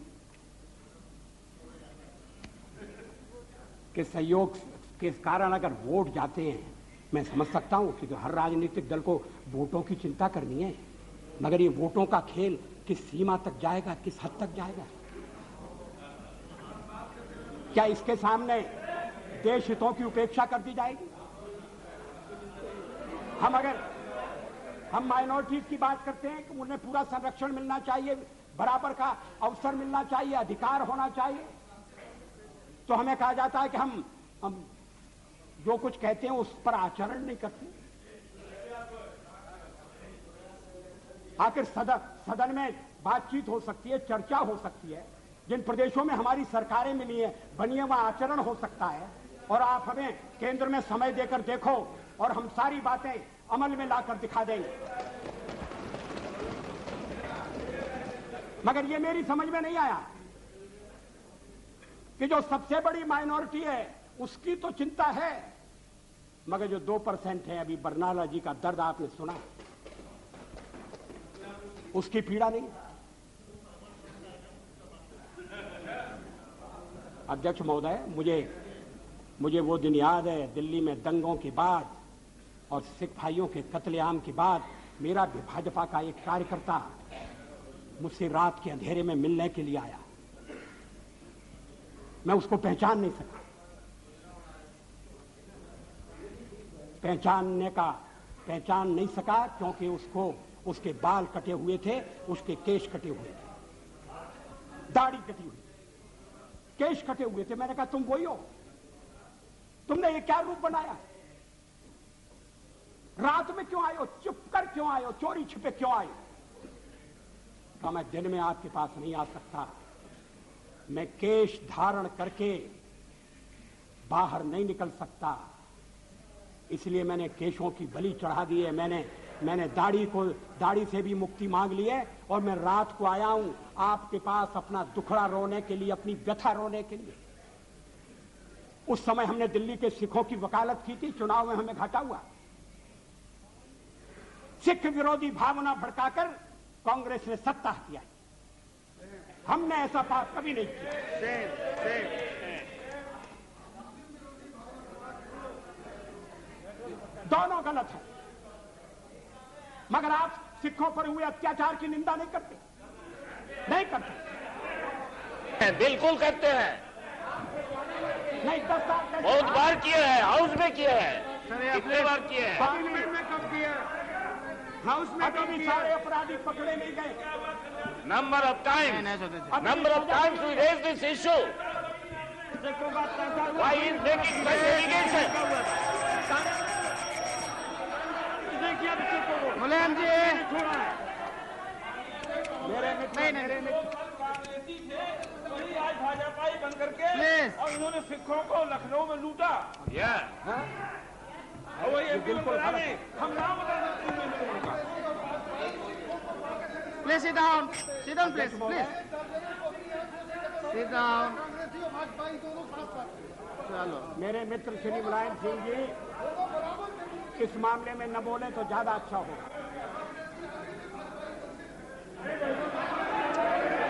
Speaker 3: के सहयोग के कारण अगर वोट जाते हैं, मैं समझ सकता हूं कि हर राजनीतिक दल को वोटों की चिंता करनी है, मगर ये वोटों का खेल किस सीमा तक जाएगा, किस हद तक जाएगा? क्या इसके सामने देश हितों की उपेक्षा कर दी जाएगी? हम माइनॉरिटीज की बात करते हैं कि उन्हें पूरा संरक्षण मिलना चाहिए, बराबर का अवसर मिलना चाहिए, अधिकार होना चाहिए, तो हमें कहा जाता है कि हम जो कुछ कहते हैं उस पर आचरण नहीं करते। आखिर सदन में बातचीत हो सकती है, चर्चा हो सकती है। जिन प्रदेशों में हमारी सरकारें मिली है, बनी है, वहां आचरण हो सकता है। और आप हमें केंद्र में समय देकर देखो और हम सारी बातें अमल में लाकर दिखा देंगे। मगर ये मेरी समझ में नहीं आया कि जो सबसे बड़ी माइनॉरिटी है उसकी तो चिंता है, मगर जो 2% है, अभी बरनाला जी का दर्द आपने सुना, उसकी पीड़ा नहीं। अध्यक्ष महोदय, मुझे वो दिन याद है, दिल्ली में दंगों के बाद और सिख भाइयों के कत्लेआम के बाद मेरा भी भाजपा का एक कार्यकर्ता मुझसे रात के अंधेरे में मिलने के लिए आया। मैं उसको पहचान नहीं सका क्योंकि उसको उसके बाल कटे हुए थे, उसके केश कटे हुए थे, दाढ़ी कटी हुई, केश कटे हुए थे। मैंने कहा तुम वही हो? तुमने ये क्या रूप बनाया? रात में क्यों आए हो? चुप कर क्यों आए हो? चोरी छिपे क्यों आए हो? कहा मैं दिन में आपके पास नहीं आ सकता, मैं केश धारण करके बाहर नहीं निकल सकता, इसलिए मैंने केशों की बलि चढ़ा दी है। मैंने दाढ़ी से भी मुक्ति मांग ली है और मैं रात को आया हूं आपके पास अपना दुखड़ा रोने के लिए, अपनी व्यथा रोने के लिए। उस समय हमने दिल्ली के सिखों की वकालत की थी, चुनाव में हमें घाटा हुआ। सिख विरोधी भावना भड़काकर कांग्रेस ने सत्ता किया, हमने ऐसा पाप कभी नहीं किया। दोनों गलत है, मगर आप सिखों पर हुए अत्याचार की निंदा नहीं करते? नहीं करते?
Speaker 1: बिल्कुल करते हैं,
Speaker 3: नहीं 10 साल
Speaker 1: बहुत बार किए हैं, हाउस में किए हैं, कितने बार किए हैं?
Speaker 3: पार्लियामेंट में कब किया? हाउस में कभी भी सारे अपराधी पकड़े नहीं गए?
Speaker 1: Number of times we raised this issue. Why is making such allegation?
Speaker 2: मुलायम जी,
Speaker 1: वही आज भाजपा ही बन करके
Speaker 2: प्लीज,
Speaker 1: और इन्होंने सिखों को लखनऊ में लूटा। और वही एमपी में हम नाम
Speaker 2: please sit down, please, sit down. चलो,
Speaker 3: मेरे मित्र श्री मुलायम सिंह जी इस मामले में न बोले तो ज्यादा अच्छा होगा।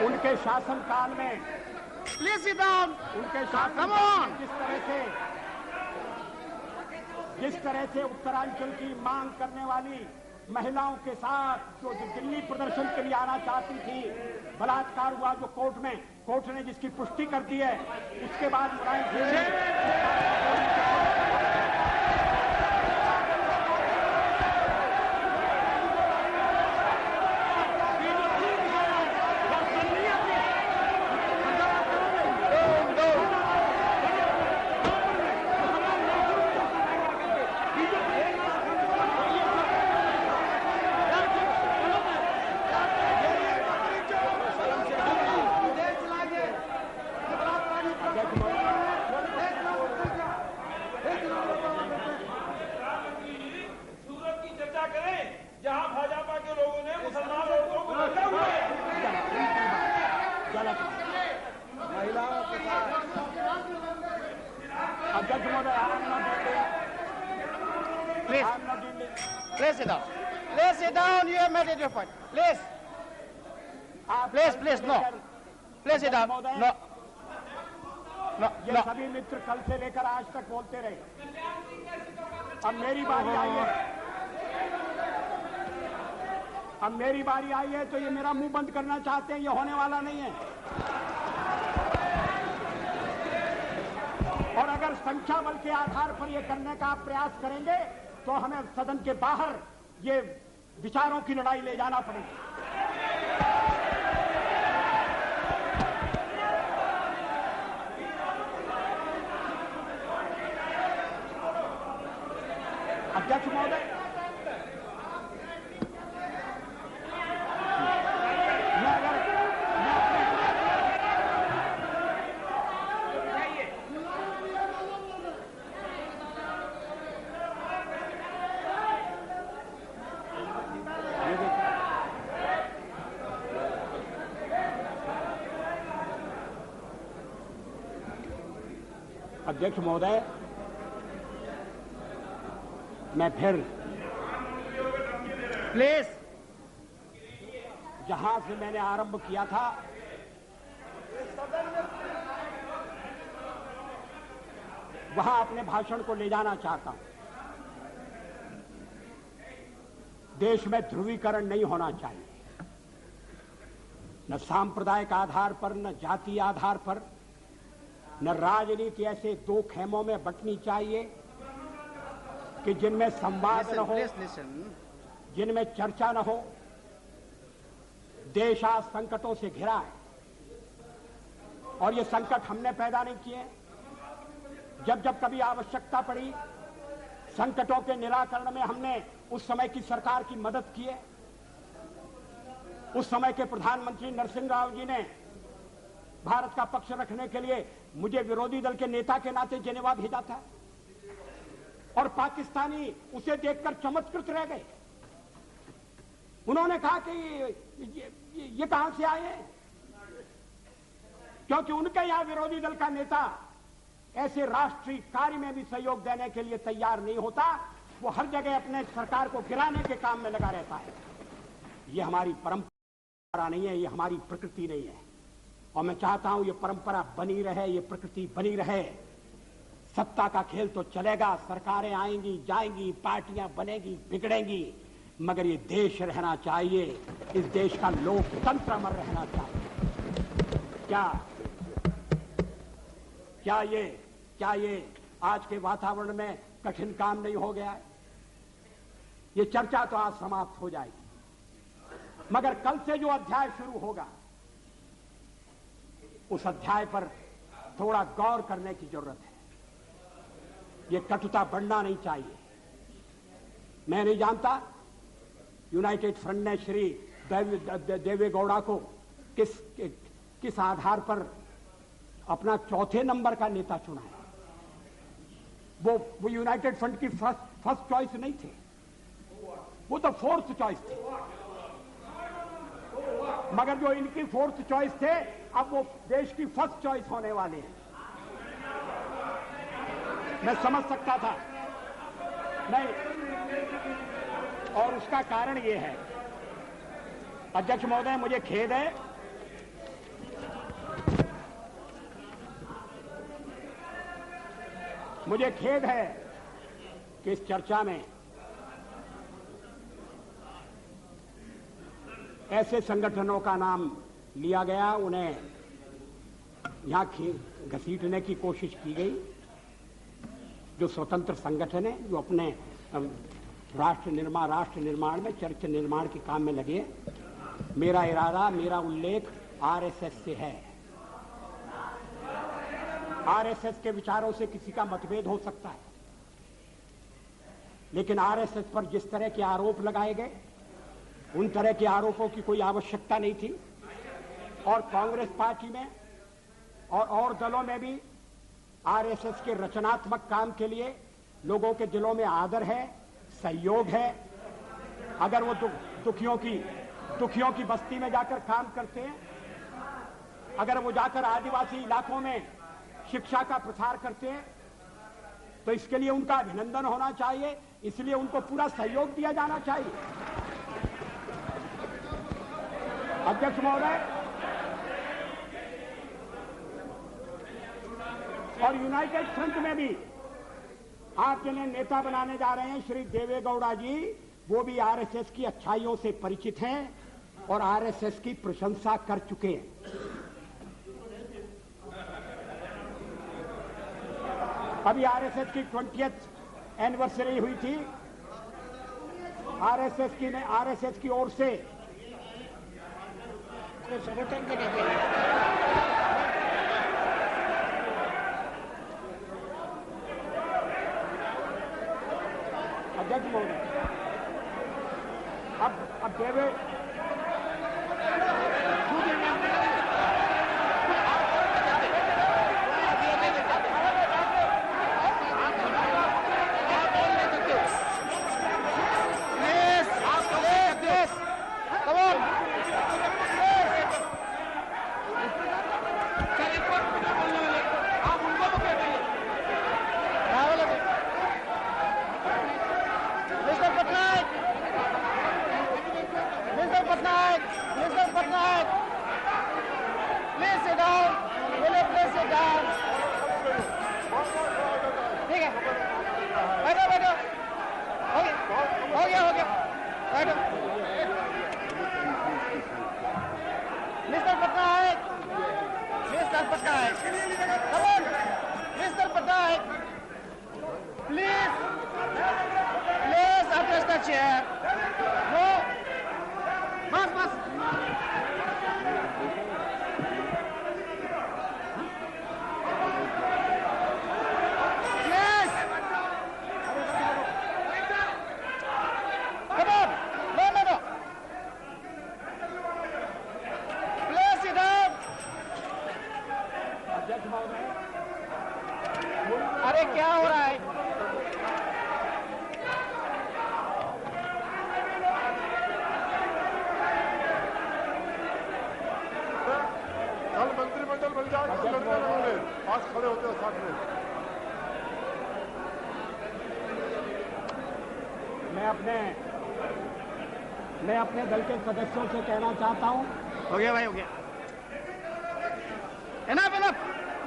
Speaker 3: उनके शासनकाल में,
Speaker 2: please sit down.
Speaker 3: उनके
Speaker 2: Come
Speaker 3: शासनकाल
Speaker 2: on.
Speaker 3: में जिस तरह से उत्तरांचल की मांग करने वाली महिलाओं के साथ जो दिल्ली प्रदर्शन के लिए आना चाहती थी, बलात्कार हुआ जो कोर्ट ने जिसकी पुष्टि कर दी है, उसके बाद Mulayam Singh
Speaker 2: Please sit down. You have made your point. Please, no. Please sit down. No.
Speaker 3: ये सभी मित्र कल से लेकर आज तक बोलते रहे। अब मेरी बारी आई है, तो ये मेरा मुंह बंद करना चाहते हैं, ये होने वाला नहीं है। और अगर संख्या बल के आधार पर ये करने का आप प्रयास करेंगे तो हमें सदन के बाहर ये विचारों की लड़ाई ले जाना पड़ेगी। अध्यक्ष महोदय, अध्यक्ष महोदय, मैं फिर
Speaker 2: प्लीज,
Speaker 3: जहां से मैंने आरंभ किया था वहां अपने भाषण को ले जाना चाहता हूं। देश में ध्रुवीकरण नहीं होना चाहिए, न सांप्रदायिक आधार पर, न जातीय आधार पर, न राजनीति ऐसे दो खेमों में बंटनी चाहिए कि जिनमें संवाद न हो, जिनमें चर्चा न हो, देश आज संकटों से घिरा है और ये संकट हमने पैदा नहीं किए। जब जब कभी आवश्यकता पड़ी संकटों के निराकरण में हमने उस समय की सरकार की मदद की है। उस समय के प्रधानमंत्री नरसिंह राव जी ने भारत का पक्ष रखने के लिए मुझे विरोधी दल के नेता के नाते जेनेवा भेजा था और पाकिस्तानी उसे देखकर चमत्कृत रह गए। उन्होंने कहा कि ये कहां से आए हैं, क्योंकि उनके यहां विरोधी दल का नेता ऐसे राष्ट्रीय कार्य में भी सहयोग देने के लिए तैयार नहीं होता। वो हर जगह अपने सरकार को गिराने के काम में लगा रहता है। ये हमारी परंपरा नहीं है, ये हमारी प्रकृति नहीं है और मैं चाहता हूं ये परंपरा बनी रहे, ये प्रकृति बनी रहे। सत्ता का खेल तो चलेगा, सरकारें आएंगी जाएंगी, पार्टियां बनेगी बिगड़ेंगी, मगर ये देश रहना चाहिए, इस देश का लोकतंत्र अमर रहना चाहिए। क्या ये आज के वातावरण में कठिन काम नहीं हो गया है? ये चर्चा तो आज समाप्त हो जाएगी, मगर कल से जो अध्याय शुरू होगा उस अध्याय पर थोड़ा गौर करने की जरूरत है। ये कटुता बढ़ना नहीं चाहिए। मैं नहीं जानता यूनाइटेड फ्रंट ने श्री देवेगौड़ा को किस आधार पर अपना चौथे नंबर का नेता चुना है। वो यूनाइटेड फ्रंट की फर्स्ट चॉइस नहीं थे, वो तो फोर्थ चॉइस थे। मगर जो इनकी फोर्थ चॉइस थे अब वो देश की फर्स्ट चॉइस होने वाले हैं। मैं समझ सकता था नहीं, और उसका कारण ये है, अध्यक्ष महोदय मुझे खेद है कि इस चर्चा में ऐसे संगठनों का नाम लिया गया, उन्हें यहां घसीटने की कोशिश की गई, जो स्वतंत्र संगठन है, जो अपने राष्ट्र निर्माण में चरित्र निर्माण के काम में लगे। मेरा इरादा, मेरा उल्लेख आरएसएस से है। आरएसएस के विचारों से किसी का मतभेद हो सकता है, लेकिन आरएसएस पर जिस तरह के आरोप लगाए गए उन तरह के आरोपों की कोई आवश्यकता नहीं थी। और कांग्रेस पार्टी में और दलों में भी आरएसएस के रचनात्मक काम के लिए लोगों के दिलों में आदर है, सहयोग है। अगर वो दुखियों की बस्ती में जाकर काम करते हैं, अगर वो जाकर आदिवासी इलाकों में शिक्षा का प्रसार करते हैं, तो इसके लिए उनका अभिनंदन होना चाहिए, इसलिए उनको पूरा सहयोग दिया जाना चाहिए। अध्यक्ष महोदय, और यूनाइटेड फ्रंट में भी आप जिन्हें नेता बनाने जा रहे हैं श्री देवेगौड़ा जी, वो भी आरएसएस की अच्छाइयों से परिचित हैं और आरएसएस की प्रशंसा कर चुके हैं। अभी आरएसएस की 20th एनिवर्सरी हुई थी। आरएसएस की ओर से
Speaker 2: संगठन के नेता
Speaker 3: अध्यक्ष महोदय, अब देवे
Speaker 2: chair. No. Bas. please. Please. Come on. No. Please sit down.
Speaker 3: अध्यक्ष महोदय,
Speaker 2: अरे क्या हो रहा है?
Speaker 6: कल मंत्रिमंडल बन जाएगा, लड़ने लगोगे, आज खड़े होते हो साथ में।
Speaker 3: मैं अपने दल के सदस्यों से कहना चाहता हूं।
Speaker 2: हो गया भाई, हो गया। Enough.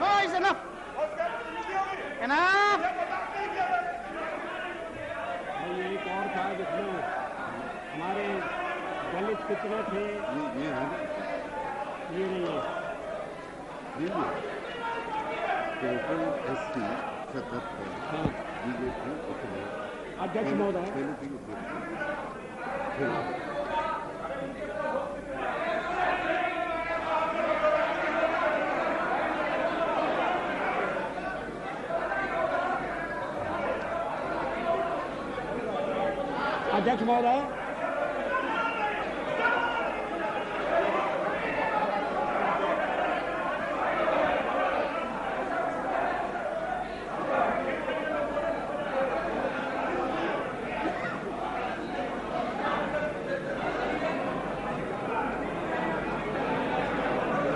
Speaker 2: No, it's enough. Enough.
Speaker 3: ये एक और था जिसमें हमारे दलित कितने थे, ये नहीं है। अध्यक्ष महोदय, अध्यक्ष महोदय,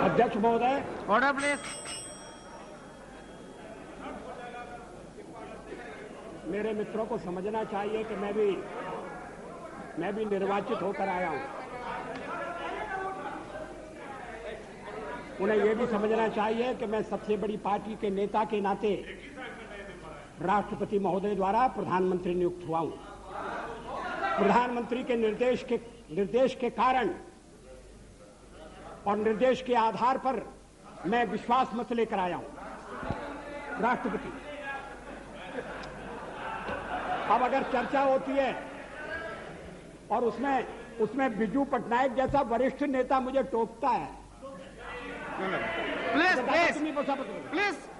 Speaker 3: अध्यक्ष महोदय,
Speaker 2: Order, please.
Speaker 3: मेरे मित्रों को समझना चाहिए कि मैं भी निर्वाचित होकर आया हूं। उन्हें यह भी समझना चाहिए कि मैं सबसे बड़ी पार्टी के नेता के नाते राष्ट्रपति महोदय द्वारा प्रधानमंत्री नियुक्त हुआ हूं। प्रधानमंत्री के निर्देश के कारण और निर्देश के आधार पर मैं विश्वास मत लेकर आया हूं। राष्ट्रपति, अब अगर चर्चा होती है और उसमें बिजू पटनायक जैसा वरिष्ठ नेता मुझे टोकता है।
Speaker 2: Please,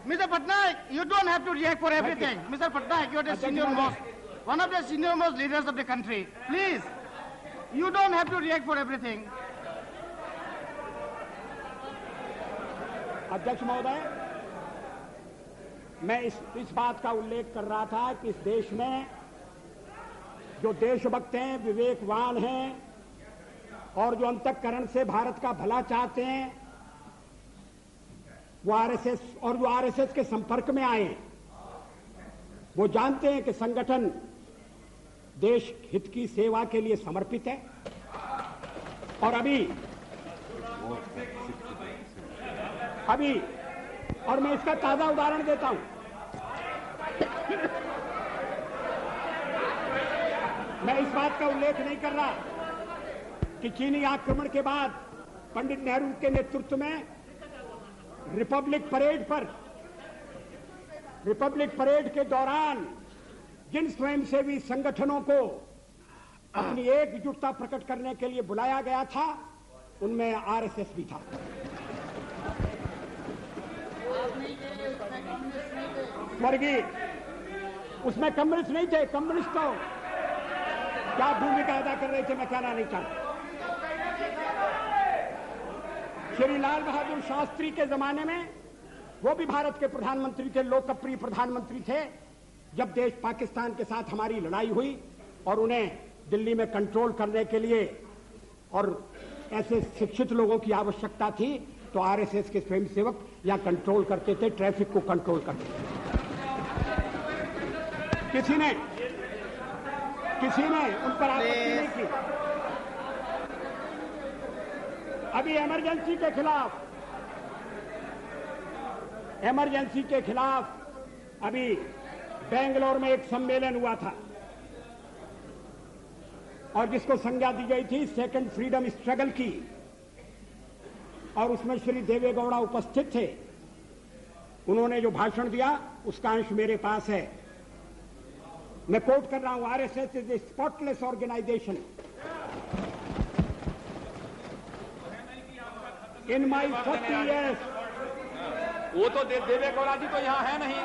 Speaker 2: Mr. Patnaik, you don't have to react for everything. Mr. Patnaik, you are the one of the senior most leaders of the country. Please, you don't have to react for everything.
Speaker 3: अध्यक्ष महोदय, मैं इस बात का उल्लेख कर रहा था कि इस देश में जो देशभक्त हैं, विवेकवान हैं और जो अंतःकरण से भारत का भला चाहते हैं, वो आरएसएस के संपर्क में आए हैं। वो जानते हैं कि संगठन देश हित की सेवा के लिए समर्पित है। और और मैं इसका ताजा उदाहरण देता हूं। मैं इस बात का उल्लेख नहीं कर रहा कि चीनी आक्रमण के बाद पंडित नेहरू के नेतृत्व में रिपब्लिक परेड के दौरान जिन स्वयंसेवी संगठनों को अपनी एकजुटता प्रकट करने के लिए बुलाया गया था, उनमें आरएसएस भी था। स्वर्गीय, उसमें कम्युनिस्ट नहीं थे। कम्युनिस्ट तो क्या भूमिका अदा कर रहे थे, मैं कहना नहीं चाहता। श्री लाल बहादुर शास्त्री के जमाने में वो भी भारत के प्रधानमंत्री थे, लोकप्रिय प्रधानमंत्री थे। जब देश पाकिस्तान के साथ हमारी लड़ाई हुई और उन्हें दिल्ली में कंट्रोल करने के लिए और ऐसे शिक्षित लोगों की आवश्यकता थी, तो आरएसएस के स्वयंसेवक या कंट्रोल करते थे, ट्रैफिक को कंट्रोल करते थे। किसी ने उन पर आपत्ति नहीं की। अभी इमरजेंसी के खिलाफ अभी बेंगलोर में एक सम्मेलन हुआ था और जिसको संज्ञा दी गई थी सेकंड फ्रीडम स्ट्रगल की, और उसमें श्री देवेगौड़ा उपस्थित थे। उन्होंने जो भाषण दिया उसका अंश मेरे पास है। मैं कोट कर रहा हूं, RSS is a spotless organisation In my 30 years,
Speaker 1: वो तो देवे गौड़ा जी तो यहाँ है नहीं।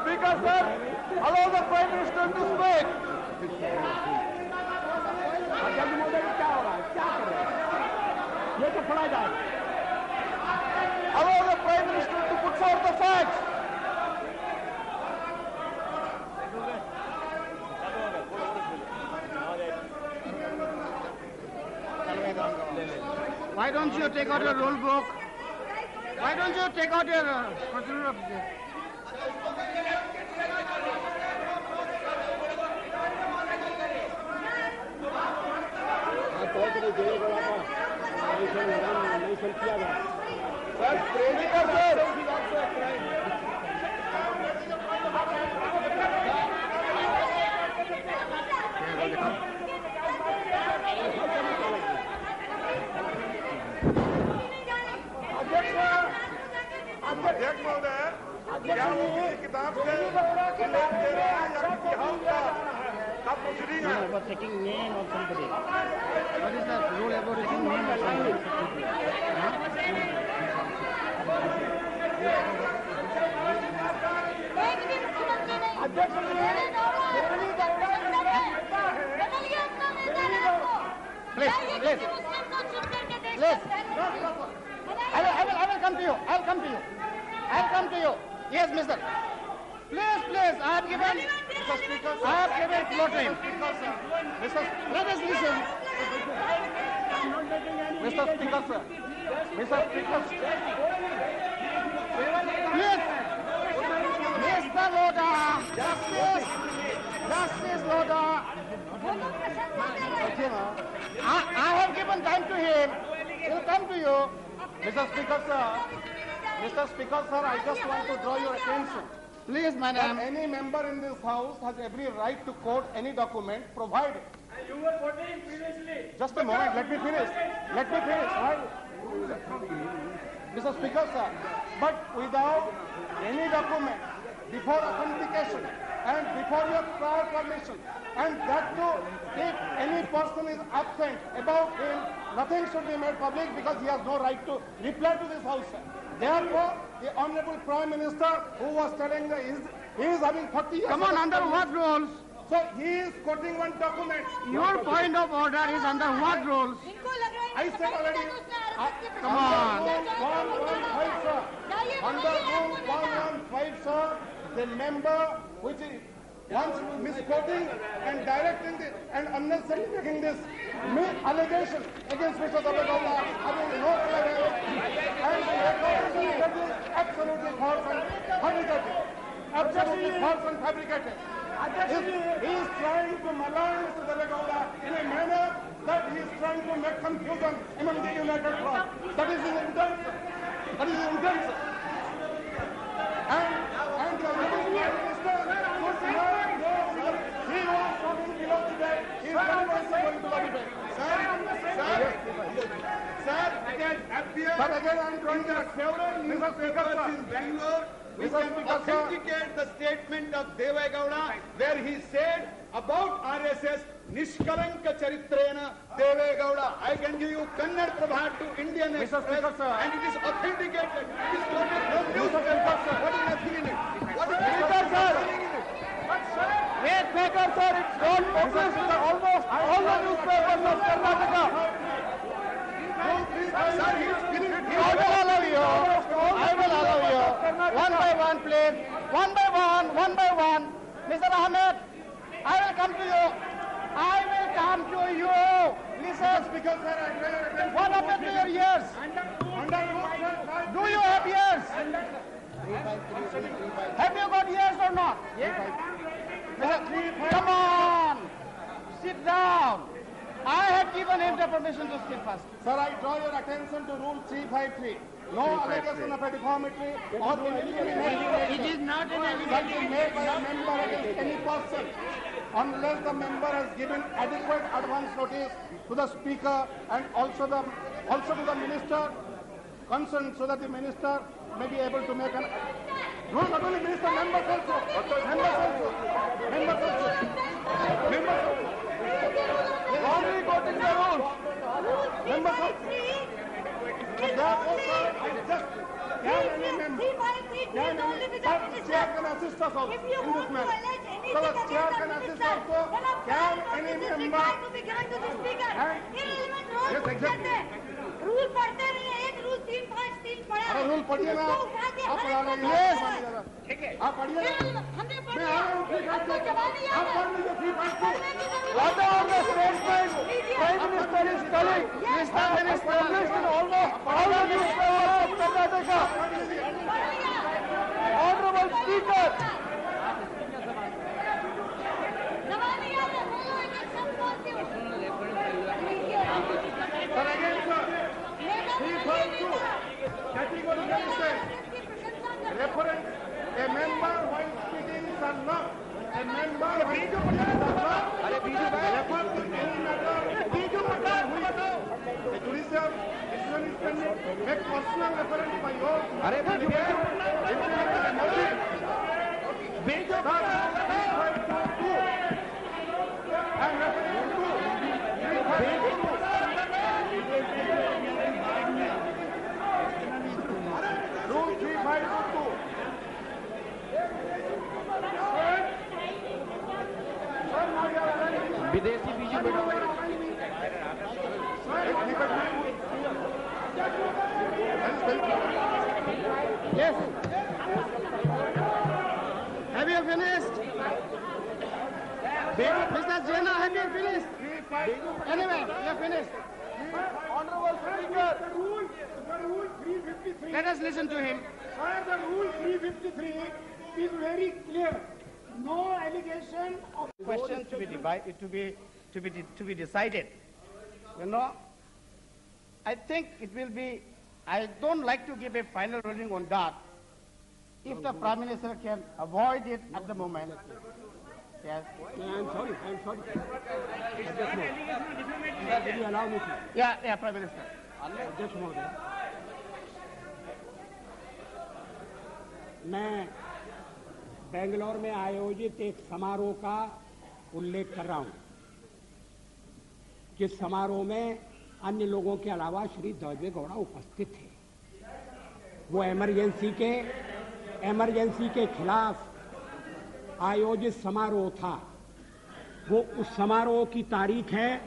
Speaker 2: Speaker, sir, allow the Prime Minister to speak.
Speaker 3: अध्यक्ष महोदय क्या हो रहा है, क्या कर रहे हैं? ये तो पढ़ा जाए।
Speaker 2: Allow the Prime Minister to put forth the facts. Why don't you take out your rule book? Why don't you take out your procedure of this?
Speaker 6: अध्यक्ष महोदय, क्या वो किसी किताब से उल्लेख दे रहे हैं या किसी हाउस का प्रोसीडिंग है?
Speaker 2: About taking name of somebody. What is the rule about taking name of somebody? Please. I will come to you. I'll come to you. Yes, mister. Please. I have given floor time. Let us listen. Mr. Speaker, sir. Please. Mr. Loda. Justice Loda. I have given time to him. He'll come to you. Mr. Speaker, sir, I just want to draw your attention. Please, madam. Any member in this house has every right to quote any document provided.
Speaker 1: You were voting previously.
Speaker 2: Just a moment, let me finish. Right? Mr. Speaker, sir, but without any document, before authentication and before your prior permission, and that too, if any person is absent about him, nothing should be made public because he has no right to reply to this house, sir. Therefore, the Honorable Prime Minister, who was telling that he is having 30 years... Come on, under what rules? So he is quoting one document. Your point of order is under what rules? I said already... Come on. Under Rule 115, sir, the member which is once misquoting and directing this and unnecessarily making this allegation against Mr. Davegowda having no relevance and the record is absolutely false and fabricated. He is trying to malign Mr. Davegowda in a manner that he is trying to make confusion among the United Front. That is his intent. And the Honorable Prime Minister should not know that he was talking below today. He is very much going to the debate. Sir, again I am drawing your attention, Mr. Speaker, in Bangalore, we can authenticate the statement of Deve Gowda where he said about RSS, Nishkalanka Charitrena Deve Gowda. I can give you Kannada Prabha to Indian Express, and it is authenticated. It is quoted from newspaper. What is nothing in it? What is nothing in it? Wait, Speaker, sir, it's not published in almost all the newspapers of Karnataka. I will allow you. One by one, please. One by one. Mr. Ahmed, I will come to you. Listen. What happened to your ears? Do you have ears? Have you got ears or not? Come on. Sit down. I have given him the permission to speak first. Sir, I draw your attention to Rule 353. No allegation of a deformity or it is not an allegation made by a member against any person unless the member has given adequate advance notice to the speaker and also to the minister concerned, so that the minister may be able to make an... No, not only minister, members also. Members also. Members also. Members also. Only quoting the rules. Members also. Therefore, sir, I just... Can any member... Chair can assist us also in this matter. So the chair can assist also. Can any member... Yes, exactly.
Speaker 5: Rule पढ़ते नहीं है, एक rule 3-5-3 पढ़ा है।
Speaker 2: अरे rule पढ़िए ना, आप पढ़ा रहे हैं। ठीक है, आप पढ़िए ना।
Speaker 5: हमने
Speaker 2: मैं आ रहा हूँ 3-5 आप पढ़ लीजिए 3-5
Speaker 1: What are the statements Prime Minister is telling? This has been established in almost all the newspapers of Karnataka. Honorable Speaker.
Speaker 2: But again, sir, 3-5-2, categorically says, reference, a member while speaking shall not, a member while speaking shall not, refer to any matter, the judicial decision is pending, make personal reference by your delegation, implement a motion. Sir, 3-5-2, and referring to 3-5-2. Rule 3-5-2.
Speaker 1: विदेशी बीजू बैठा हुआ है।
Speaker 2: Yes. Have you finished? Mr. Jena, have you finished? Anyway, you are finished.
Speaker 1: Honorable Speaker.
Speaker 6: The rule 353.
Speaker 2: Let us listen to him.
Speaker 6: Sir, the rule 353 is very clear. No allegation of
Speaker 2: Questions to be divided, to be decided. You know, I think it will be. I don't like to give a final ruling on that. If the Prime Minister can avoid it at the moment. Yes.
Speaker 3: I'm sorry. Will you allow me to?
Speaker 2: Yeah, Prime Minister.
Speaker 3: अध्यक्ष महोदय, मैं बेंगलोर में आयोजित एक समारोह का उल्लेख कर रहा हूं, जिस समारोह में अन्य लोगों के अलावा श्री देवे गौड़ा उपस्थित थे। वो इमरजेंसी के खिलाफ आयोजित समारोह था। वो उस समारोह की तारीख है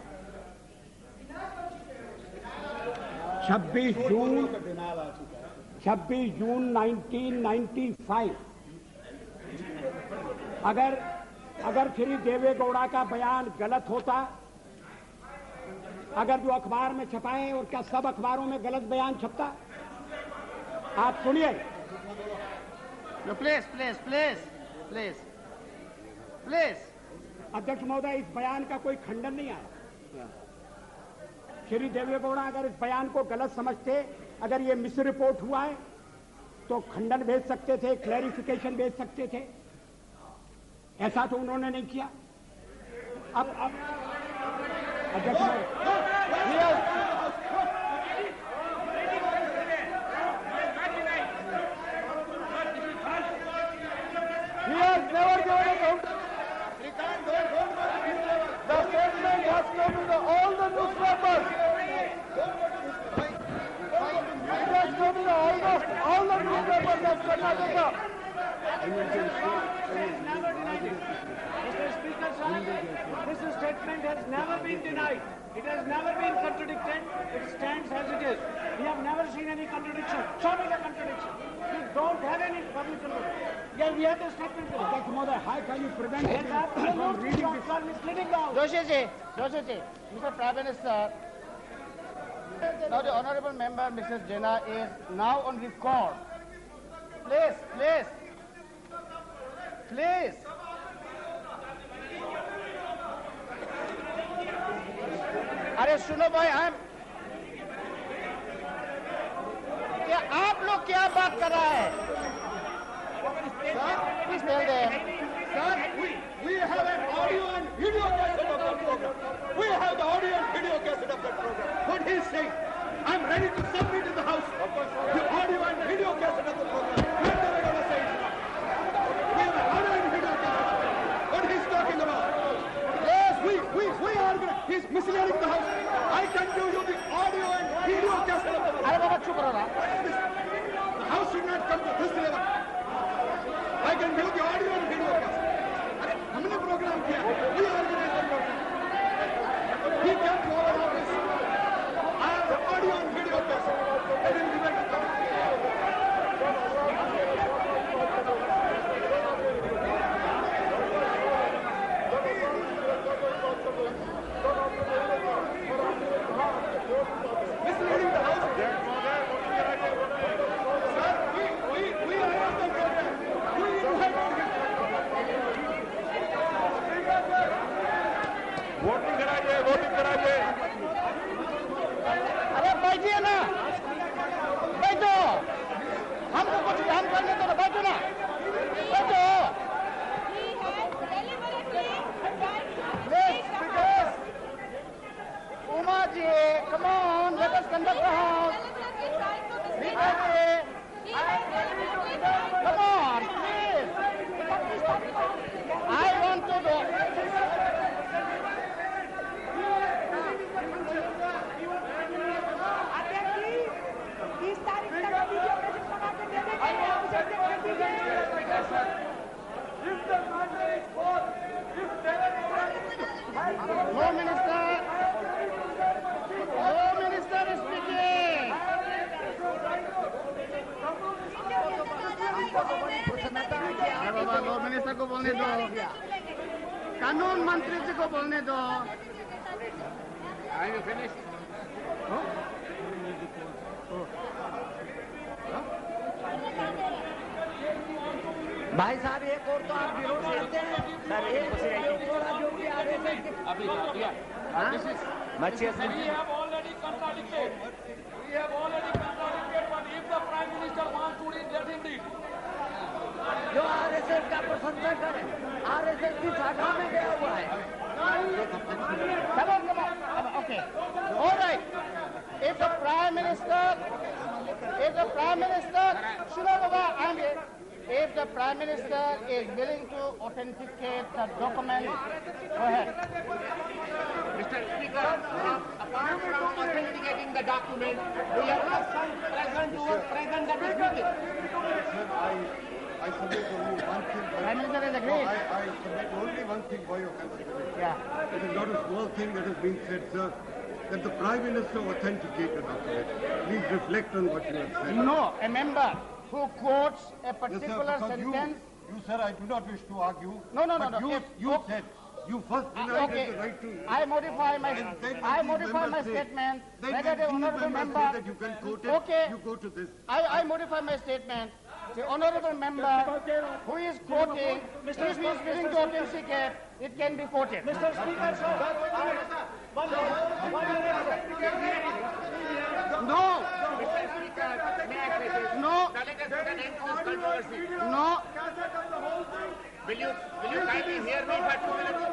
Speaker 3: 26 जून 1995। अगर श्री देवे गौड़ा का बयान गलत होता, अगर जो अखबार में छपाए, और क्या सब अखबारों में गलत बयान छपता? आप सुनिए।
Speaker 2: No, please.
Speaker 3: अध्यक्ष महोदय, इस बयान का कोई खंडन नहीं आया। श्री देवे गौड़ा अगर इस बयान को गलत समझते, अगर ये मिस रिपोर्ट हुआ है, तो खंडन भेज सकते थे, क्लैरिफिकेशन भेज सकते थे। ऐसा तो उन्होंने नहीं किया। अब अध्यक्ष
Speaker 1: The statement has come in all the newspapers. It has come in almost all the newspapers of Karnataka.
Speaker 7: Mr. Speaker, sir, this statement has never been denied. It has never been contradicted. It stands as it is. We have never seen any contradiction. Show me the contradiction. We don't have any publication. Yeah, we have the statement.
Speaker 3: अध्यक्ष महोदय, how can you prevent him from reading this?
Speaker 7: You are misleading now.
Speaker 2: Joshi ji, Mr. Prime Minister, now the honorable member, Mrs. Jena, is now on record. Please. अरे सुनो भाई, क्या आप लोग क्या बात कर रहा है? Please tell them.
Speaker 1: Sir, we have an audio and video cassette of that program. We have the audio and video cassette of that program. What he is saying, I'm ready to submit in the House the audio and video cassette of the
Speaker 6: can view the audio and video. अरे हमने programme किया, we organized the program. He came to our office. I have the audio and video of this. I didn't give it to them. Misleading the house. Sir, we arranged the program. We invited him.
Speaker 1: Voting कराइए।
Speaker 2: अरे बैठिए ना, बैठो, हमको कुछ काम करने दो, बैठो ना, बैठो। Uma ji, come on, let us conduct the house. Come on, please. I want to do. No minister. No minister is speaking. दो मिनिस्टर को बोलने दो, कानून मंत्री जी को बोलने दो।
Speaker 4: Are you finished?
Speaker 1: भाई साहब एक और तो आप विरोध करते हैं सर, एक थोड़ा जो भी आ रहे थे अभी
Speaker 7: We have already contradicted. But if the Prime Minister wants to read, let him read.
Speaker 1: जो आरएसएस का प्रशंसा करे, आरएसएस की शाखा में गया हुआ है।
Speaker 2: Come on. Okay. All right. If the Prime Minister, if the Prime Minister is willing to authenticate the document, go ahead.
Speaker 8: Mr. Speaker, apart from authenticating the document, we have some present who was present at this meeting.
Speaker 6: I submit only one thing.
Speaker 2: Prime Minister is agreed.
Speaker 6: I submit only one thing for your consideration.
Speaker 2: Yeah.
Speaker 6: It is not a small thing that has been said, sir, that the Prime Minister authenticated the document. Please reflect on what you have said.
Speaker 2: No, a member who quotes a
Speaker 6: Yes, sir,
Speaker 2: particular
Speaker 6: because
Speaker 2: sentence.
Speaker 6: you, sir, I do not wish to argue.
Speaker 2: No.
Speaker 6: But you said, you first denied
Speaker 2: Okay.
Speaker 6: the right to...
Speaker 2: I modify my
Speaker 6: And then
Speaker 2: I
Speaker 6: these
Speaker 2: modify my
Speaker 6: members say-
Speaker 2: statement.
Speaker 6: Then
Speaker 2: Whether the
Speaker 6: these
Speaker 2: honourable
Speaker 6: members
Speaker 2: member.
Speaker 6: say that you can quote it,
Speaker 2: Okay.
Speaker 6: you go to this.
Speaker 2: I modify my statement. The honourable member who is quoting, if he is willing to authenticate, it can be quoted.
Speaker 7: Mr. Speaker, sir.
Speaker 2: No.
Speaker 8: Mr. Speaker, may I say this?
Speaker 2: No.
Speaker 8: Now let us put an end to this controversy.
Speaker 2: No.
Speaker 8: Will you kindly hear me for 2 minutes?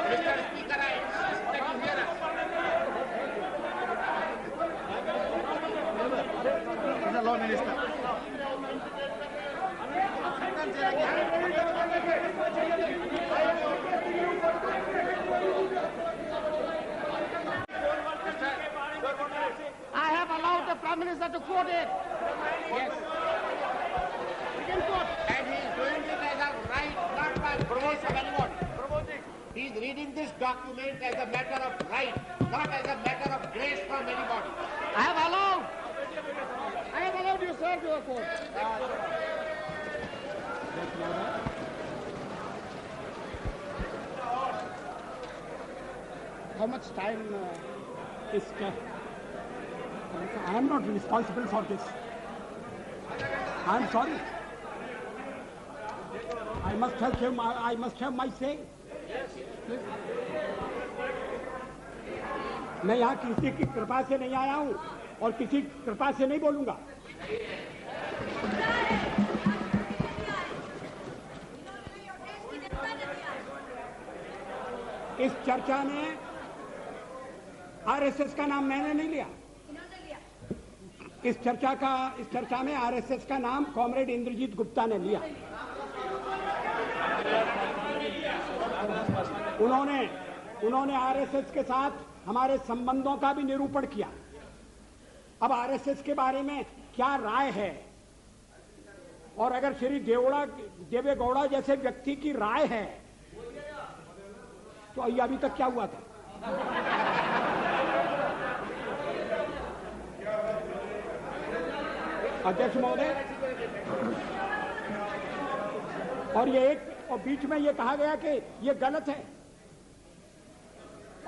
Speaker 8: Mr. Speaker, I insist that you hear us.
Speaker 2: He's a law minister. I have allowed the Prime Minister to quote it.
Speaker 8: Yes.
Speaker 2: He can quote.
Speaker 8: And he is doing it as a right, not by grace of anyone. He is reading this document as a matter of right, not as a matter of grace from anybody.
Speaker 2: I have allowed you, sir, to quote. How much time?
Speaker 3: I am not responsible for this. I am sorry. I must have my say. मैं यहाँ किसी की कृपा से नहीं आया हूँ और किसी कृपा से नहीं बोलूंगा। इस चर्चा में आरएसएस का नाम मैंने नहीं लिया। इस चर्चा में आरएसएस का नाम कॉमरेड इंद्रजीत गुप्ता ने लिया। उन्होंने आरएसएस के साथ हमारे संबंधों का भी निरूपण किया। अब आरएसएस के बारे में क्या राय है, और अगर श्री देवेगौड़ा जैसे व्यक्ति की राय है तो ये अभी तक क्या हुआ था? अध्यक्ष महोदय, और ये और बीच में ये कहा गया कि ये गलत है,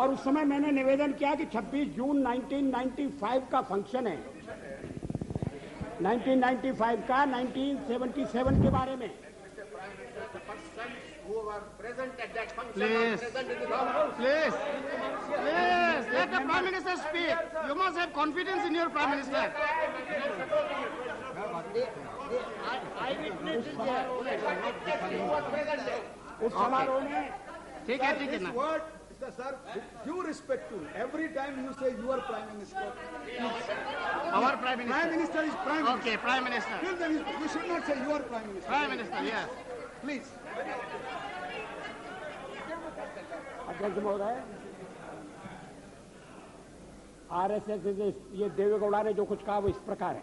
Speaker 3: और उस समय मैंने निवेदन किया कि 26 जून 1995 का फंक्शन है, 1995 का 1977 के बारे में।
Speaker 2: Please, let the Prime Minister speak. You must have confidence in your Prime Minister.
Speaker 3: उस समारोह में
Speaker 2: ठीक है ना।
Speaker 6: Word, sir, due respect to every time you say your Prime Minister.
Speaker 2: Our Prime Minister.
Speaker 6: Prime Minister is Prime Minister.
Speaker 2: Okay, Prime Minister.
Speaker 6: Till then, you should not say your Prime Minister.
Speaker 2: Prime Minister, yes.
Speaker 6: Please.
Speaker 3: अध्यक्ष महोदय, RSS ये देवेगौड़ा ने जो कुछ कहा वो इस प्रकार है।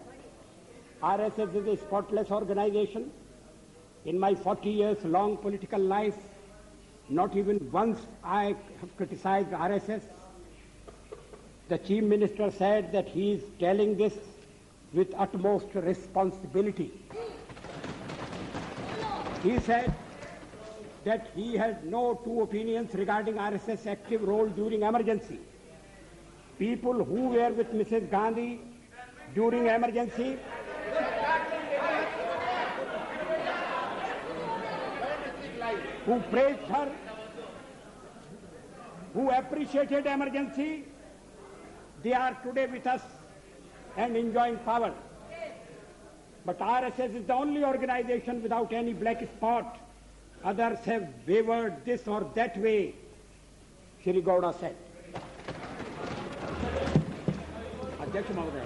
Speaker 3: RSS is a spotless organisation. In my 40 years long political life, not even once I have criticized RSS. The Chief Minister said that he is telling this with utmost responsibility. He said that he had no two opinions regarding RSS active role during emergency. People who were with Mrs. Gandhi during emergency who praised her, who appreciated emergency, they are today with us and enjoying power. But RSS is the only organization without any black spot. Others have wavered this or that way, Shri Gowda said. अध्यक्ष महोदय,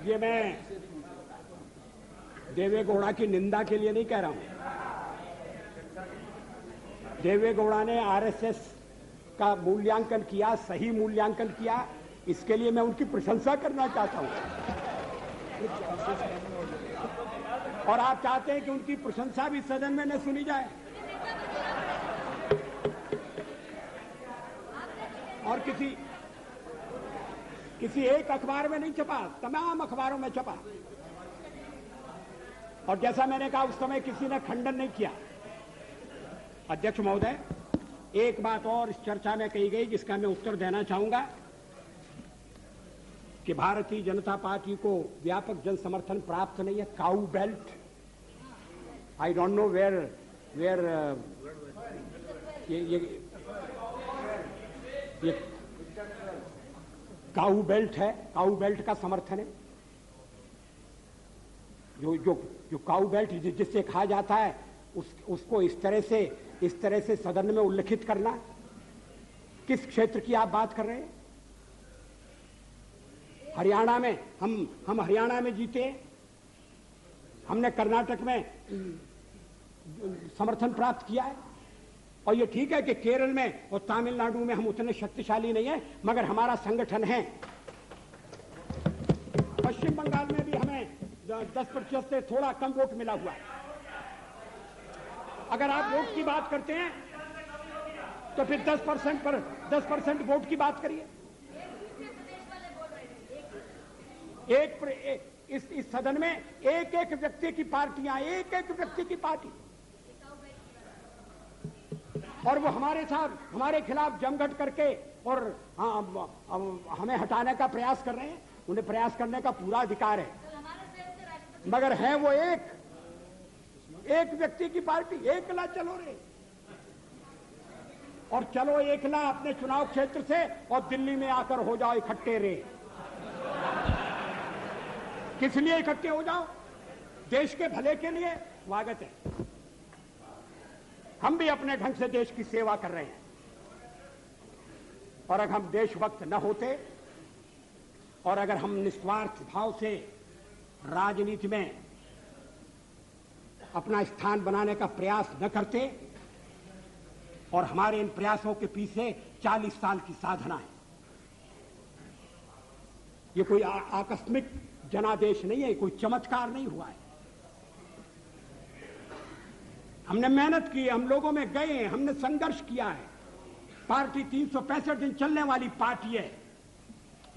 Speaker 3: ये मैं देवेगौड़ा की निंदा के लिए नहीं कह रहा हूं। देवेगौड़ा ने आरएसएस का मूल्यांकन किया, सही मूल्यांकन किया, इसके लिए मैं उनकी प्रशंसा करना चाहता हूं। और आप चाहते हैं कि उनकी प्रशंसा भी सदन में न सुनी जाए, और किसी एक अखबार में नहीं छपा, तमाम अखबारों में छपा। और जैसा मैंने कहा उस समय किसी ने खंडन नहीं किया। अध्यक्ष महोदय, एक बात और इस चर्चा में कही गई जिसका मैं उत्तर देना चाहूंगा कि भारतीय जनता पार्टी को व्यापक जन समर्थन प्राप्त नहीं है। Cow belt, I don't know where ये काऊ बेल्ट है, काऊ बेल्ट का समर्थन है। जो काऊ बेल्ट जिससे कहा जाता है उसको इस तरह से सदन में उल्लेखित करना, किस क्षेत्र की आप बात कर रहे हैं? हरियाणा में हम हरियाणा में जीते, हमने कर्नाटक में समर्थन प्राप्त किया है, और ये ठीक है कि केरल में और तमिलनाडु में हम उतने शक्तिशाली नहीं है, मगर हमारा संगठन है। पश्चिम बंगाल में भी हमें 10% से थोड़ा कम वोट मिला हुआ है। अगर आप वोट की बात करते हैं तो फिर 10% वोट की बात करिए। इस सदन में एक व्यक्ति की पार्टियां, एक व्यक्ति की पार्टी, और वो हमारे खिलाफ जमघट करके और हमें हटाने का प्रयास कर रहे हैं। उन्हें प्रयास करने का पूरा अधिकार है, मगर है वो एक व्यक्ति की पार्टी। एकला चलो रे, और चलो एकला अपने चुनाव क्षेत्र से, और दिल्ली में आकर हो जाओ इकट्ठे रे। किस लिए इकट्ठे हो जाओ? देश के भले के लिए। स्वागत है, हम भी अपने ढंग से देश की सेवा कर रहे हैं, और अगर हम देशभक्त न होते और अगर हम निस्वार्थ भाव से राजनीति में अपना स्थान बनाने का प्रयास न करते, और हमारे इन प्रयासों के पीछे 40 साल की साधना है, ये कोई आकस्मिक जनादेश नहीं है, कोई चमत्कार नहीं हुआ है। हमने मेहनत की, हम लोगों में गए, हमने संघर्ष किया है। पार्टी 365 दिन चलने वाली पार्टी है।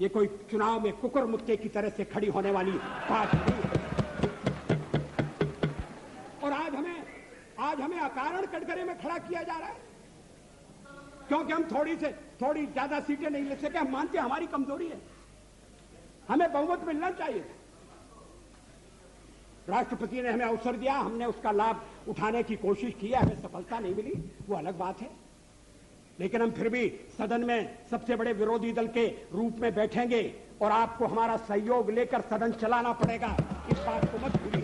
Speaker 3: ये कोई चुनाव में कुकर मुक्के की तरह से खड़ी होने वाली पार्टी नहीं है। और आज हमें अकारण कटघरे में खड़ा किया जा रहा है क्योंकि हम थोड़ी ज्यादा सीटें नहीं ले सके। हम मानते हैं हमारी कमजोरी है, हमें बहुमत मिलना चाहिए। राष्ट्रपति ने हमें अवसर दिया, हमने उसका लाभ उठाने की कोशिश की है, हमें सफलता नहीं मिली, वो अलग बात है। लेकिन हम फिर भी सदन में सबसे बड़े विरोधी दल के रूप में बैठेंगे और आपको हमारा सहयोग लेकर सदन चलाना पड़ेगा, इस बात को मत भूलिए।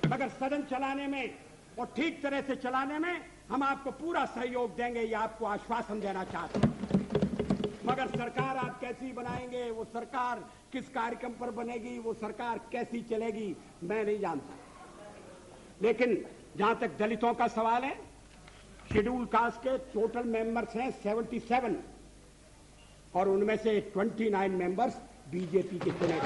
Speaker 3: मगर सदन चलाने में और ठीक तरह से चलाने में हम आपको पूरा सहयोग देंगे, ये आपको आश्वासन देना चाहते हैं। मगर सरकार आप कैसी बनाएंगे, वो सरकार किस कार्यक्रम पर बनेगी, वो सरकार कैसी चलेगी, मैं नहीं जानता। लेकिन जहां तक दलितों का सवाल है, शेड्यूल कास्ट के टोटल मेंबर्स हैं 77 और उनमें से 29 मेंबर्स बीजेपी के चुने गए।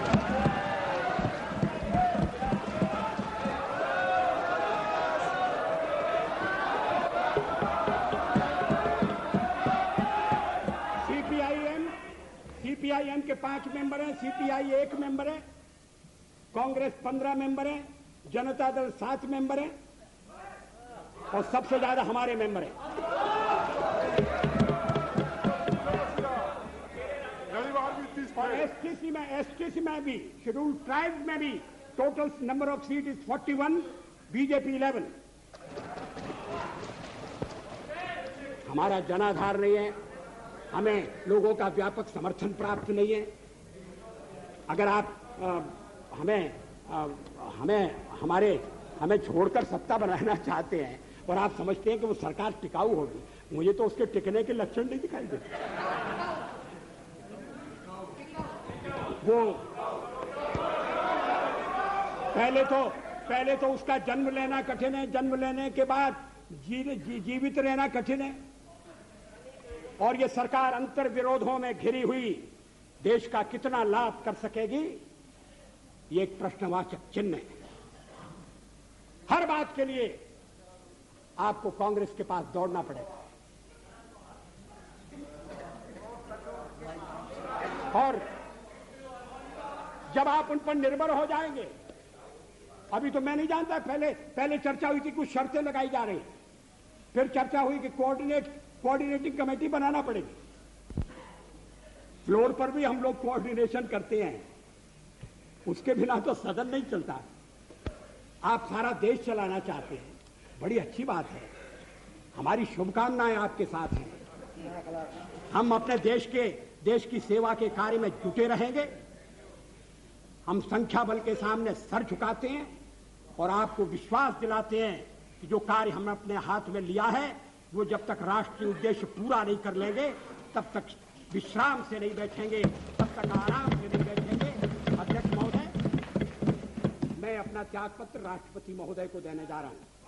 Speaker 3: सीपीआईएम के 5 मेंबर हैं, सीपीआई 1 मेंबर है, कांग्रेस 15 मेंबर है, जनता दल 7 मेंबर है और सबसे ज्यादा हमारे मेंबर हैं। और एसटीसी में भी, शेड्यूल ट्राइब में भी total number of seat is 41, BJP 11। हमारा जनाधार नहीं है, हमें लोगों का व्यापक समर्थन प्राप्त नहीं है। अगर आप हमें छोड़कर सत्ता बनाना चाहते हैं और आप समझते हैं कि वो सरकार टिकाऊ होगी, मुझे तो उसके टिकने के लक्षण नहीं दिखाई देते। वो पहले तो उसका जन्म लेना कठिन है, जन्म लेने के बाद जीवित रहना कठिन है। और ये सरकार अंतर विरोधों में घिरी हुई देश का कितना लाभ कर सकेगी, ये एक प्रश्नवाचक चिन्ह है। हर बात के लिए आपको कांग्रेस के पास दौड़ना पड़ेगा। और जब आप उन पर निर्भर हो जाएंगे, अभी तो मैं नहीं जानता, पहले चर्चा हुई थी, कुछ शर्तें लगाई जा रही, फिर चर्चा हुई कि कोऑर्डिनेटिंग कमेटी बनाना पड़ेगी। फ्लोर पर भी हम लोग कोऑर्डिनेशन करते हैं, उसके बिना तो सदन नहीं चलता। आप सारा देश चलाना चाहते हैं, बड़ी अच्छी बात है, हमारी शुभकामनाएं आपके साथ हैं। हम अपने देश की सेवा के कार्य में जुटे रहेंगे। हम संख्या बल के सामने सर झुकाते हैं और आपको विश्वास दिलाते हैं कि जो कार्य हमने अपने हाथ में लिया है, वो जब तक राष्ट्रीय उद्देश्य पूरा नहीं कर लेंगे, तब तक विश्राम से नहीं बैठेंगे, तब तक आराम से नहीं बैठेंगे। अध्यक्ष महोदय, मैं अपना त्यागपत्र राष्ट्रपति महोदय को देने जा रहा हूं।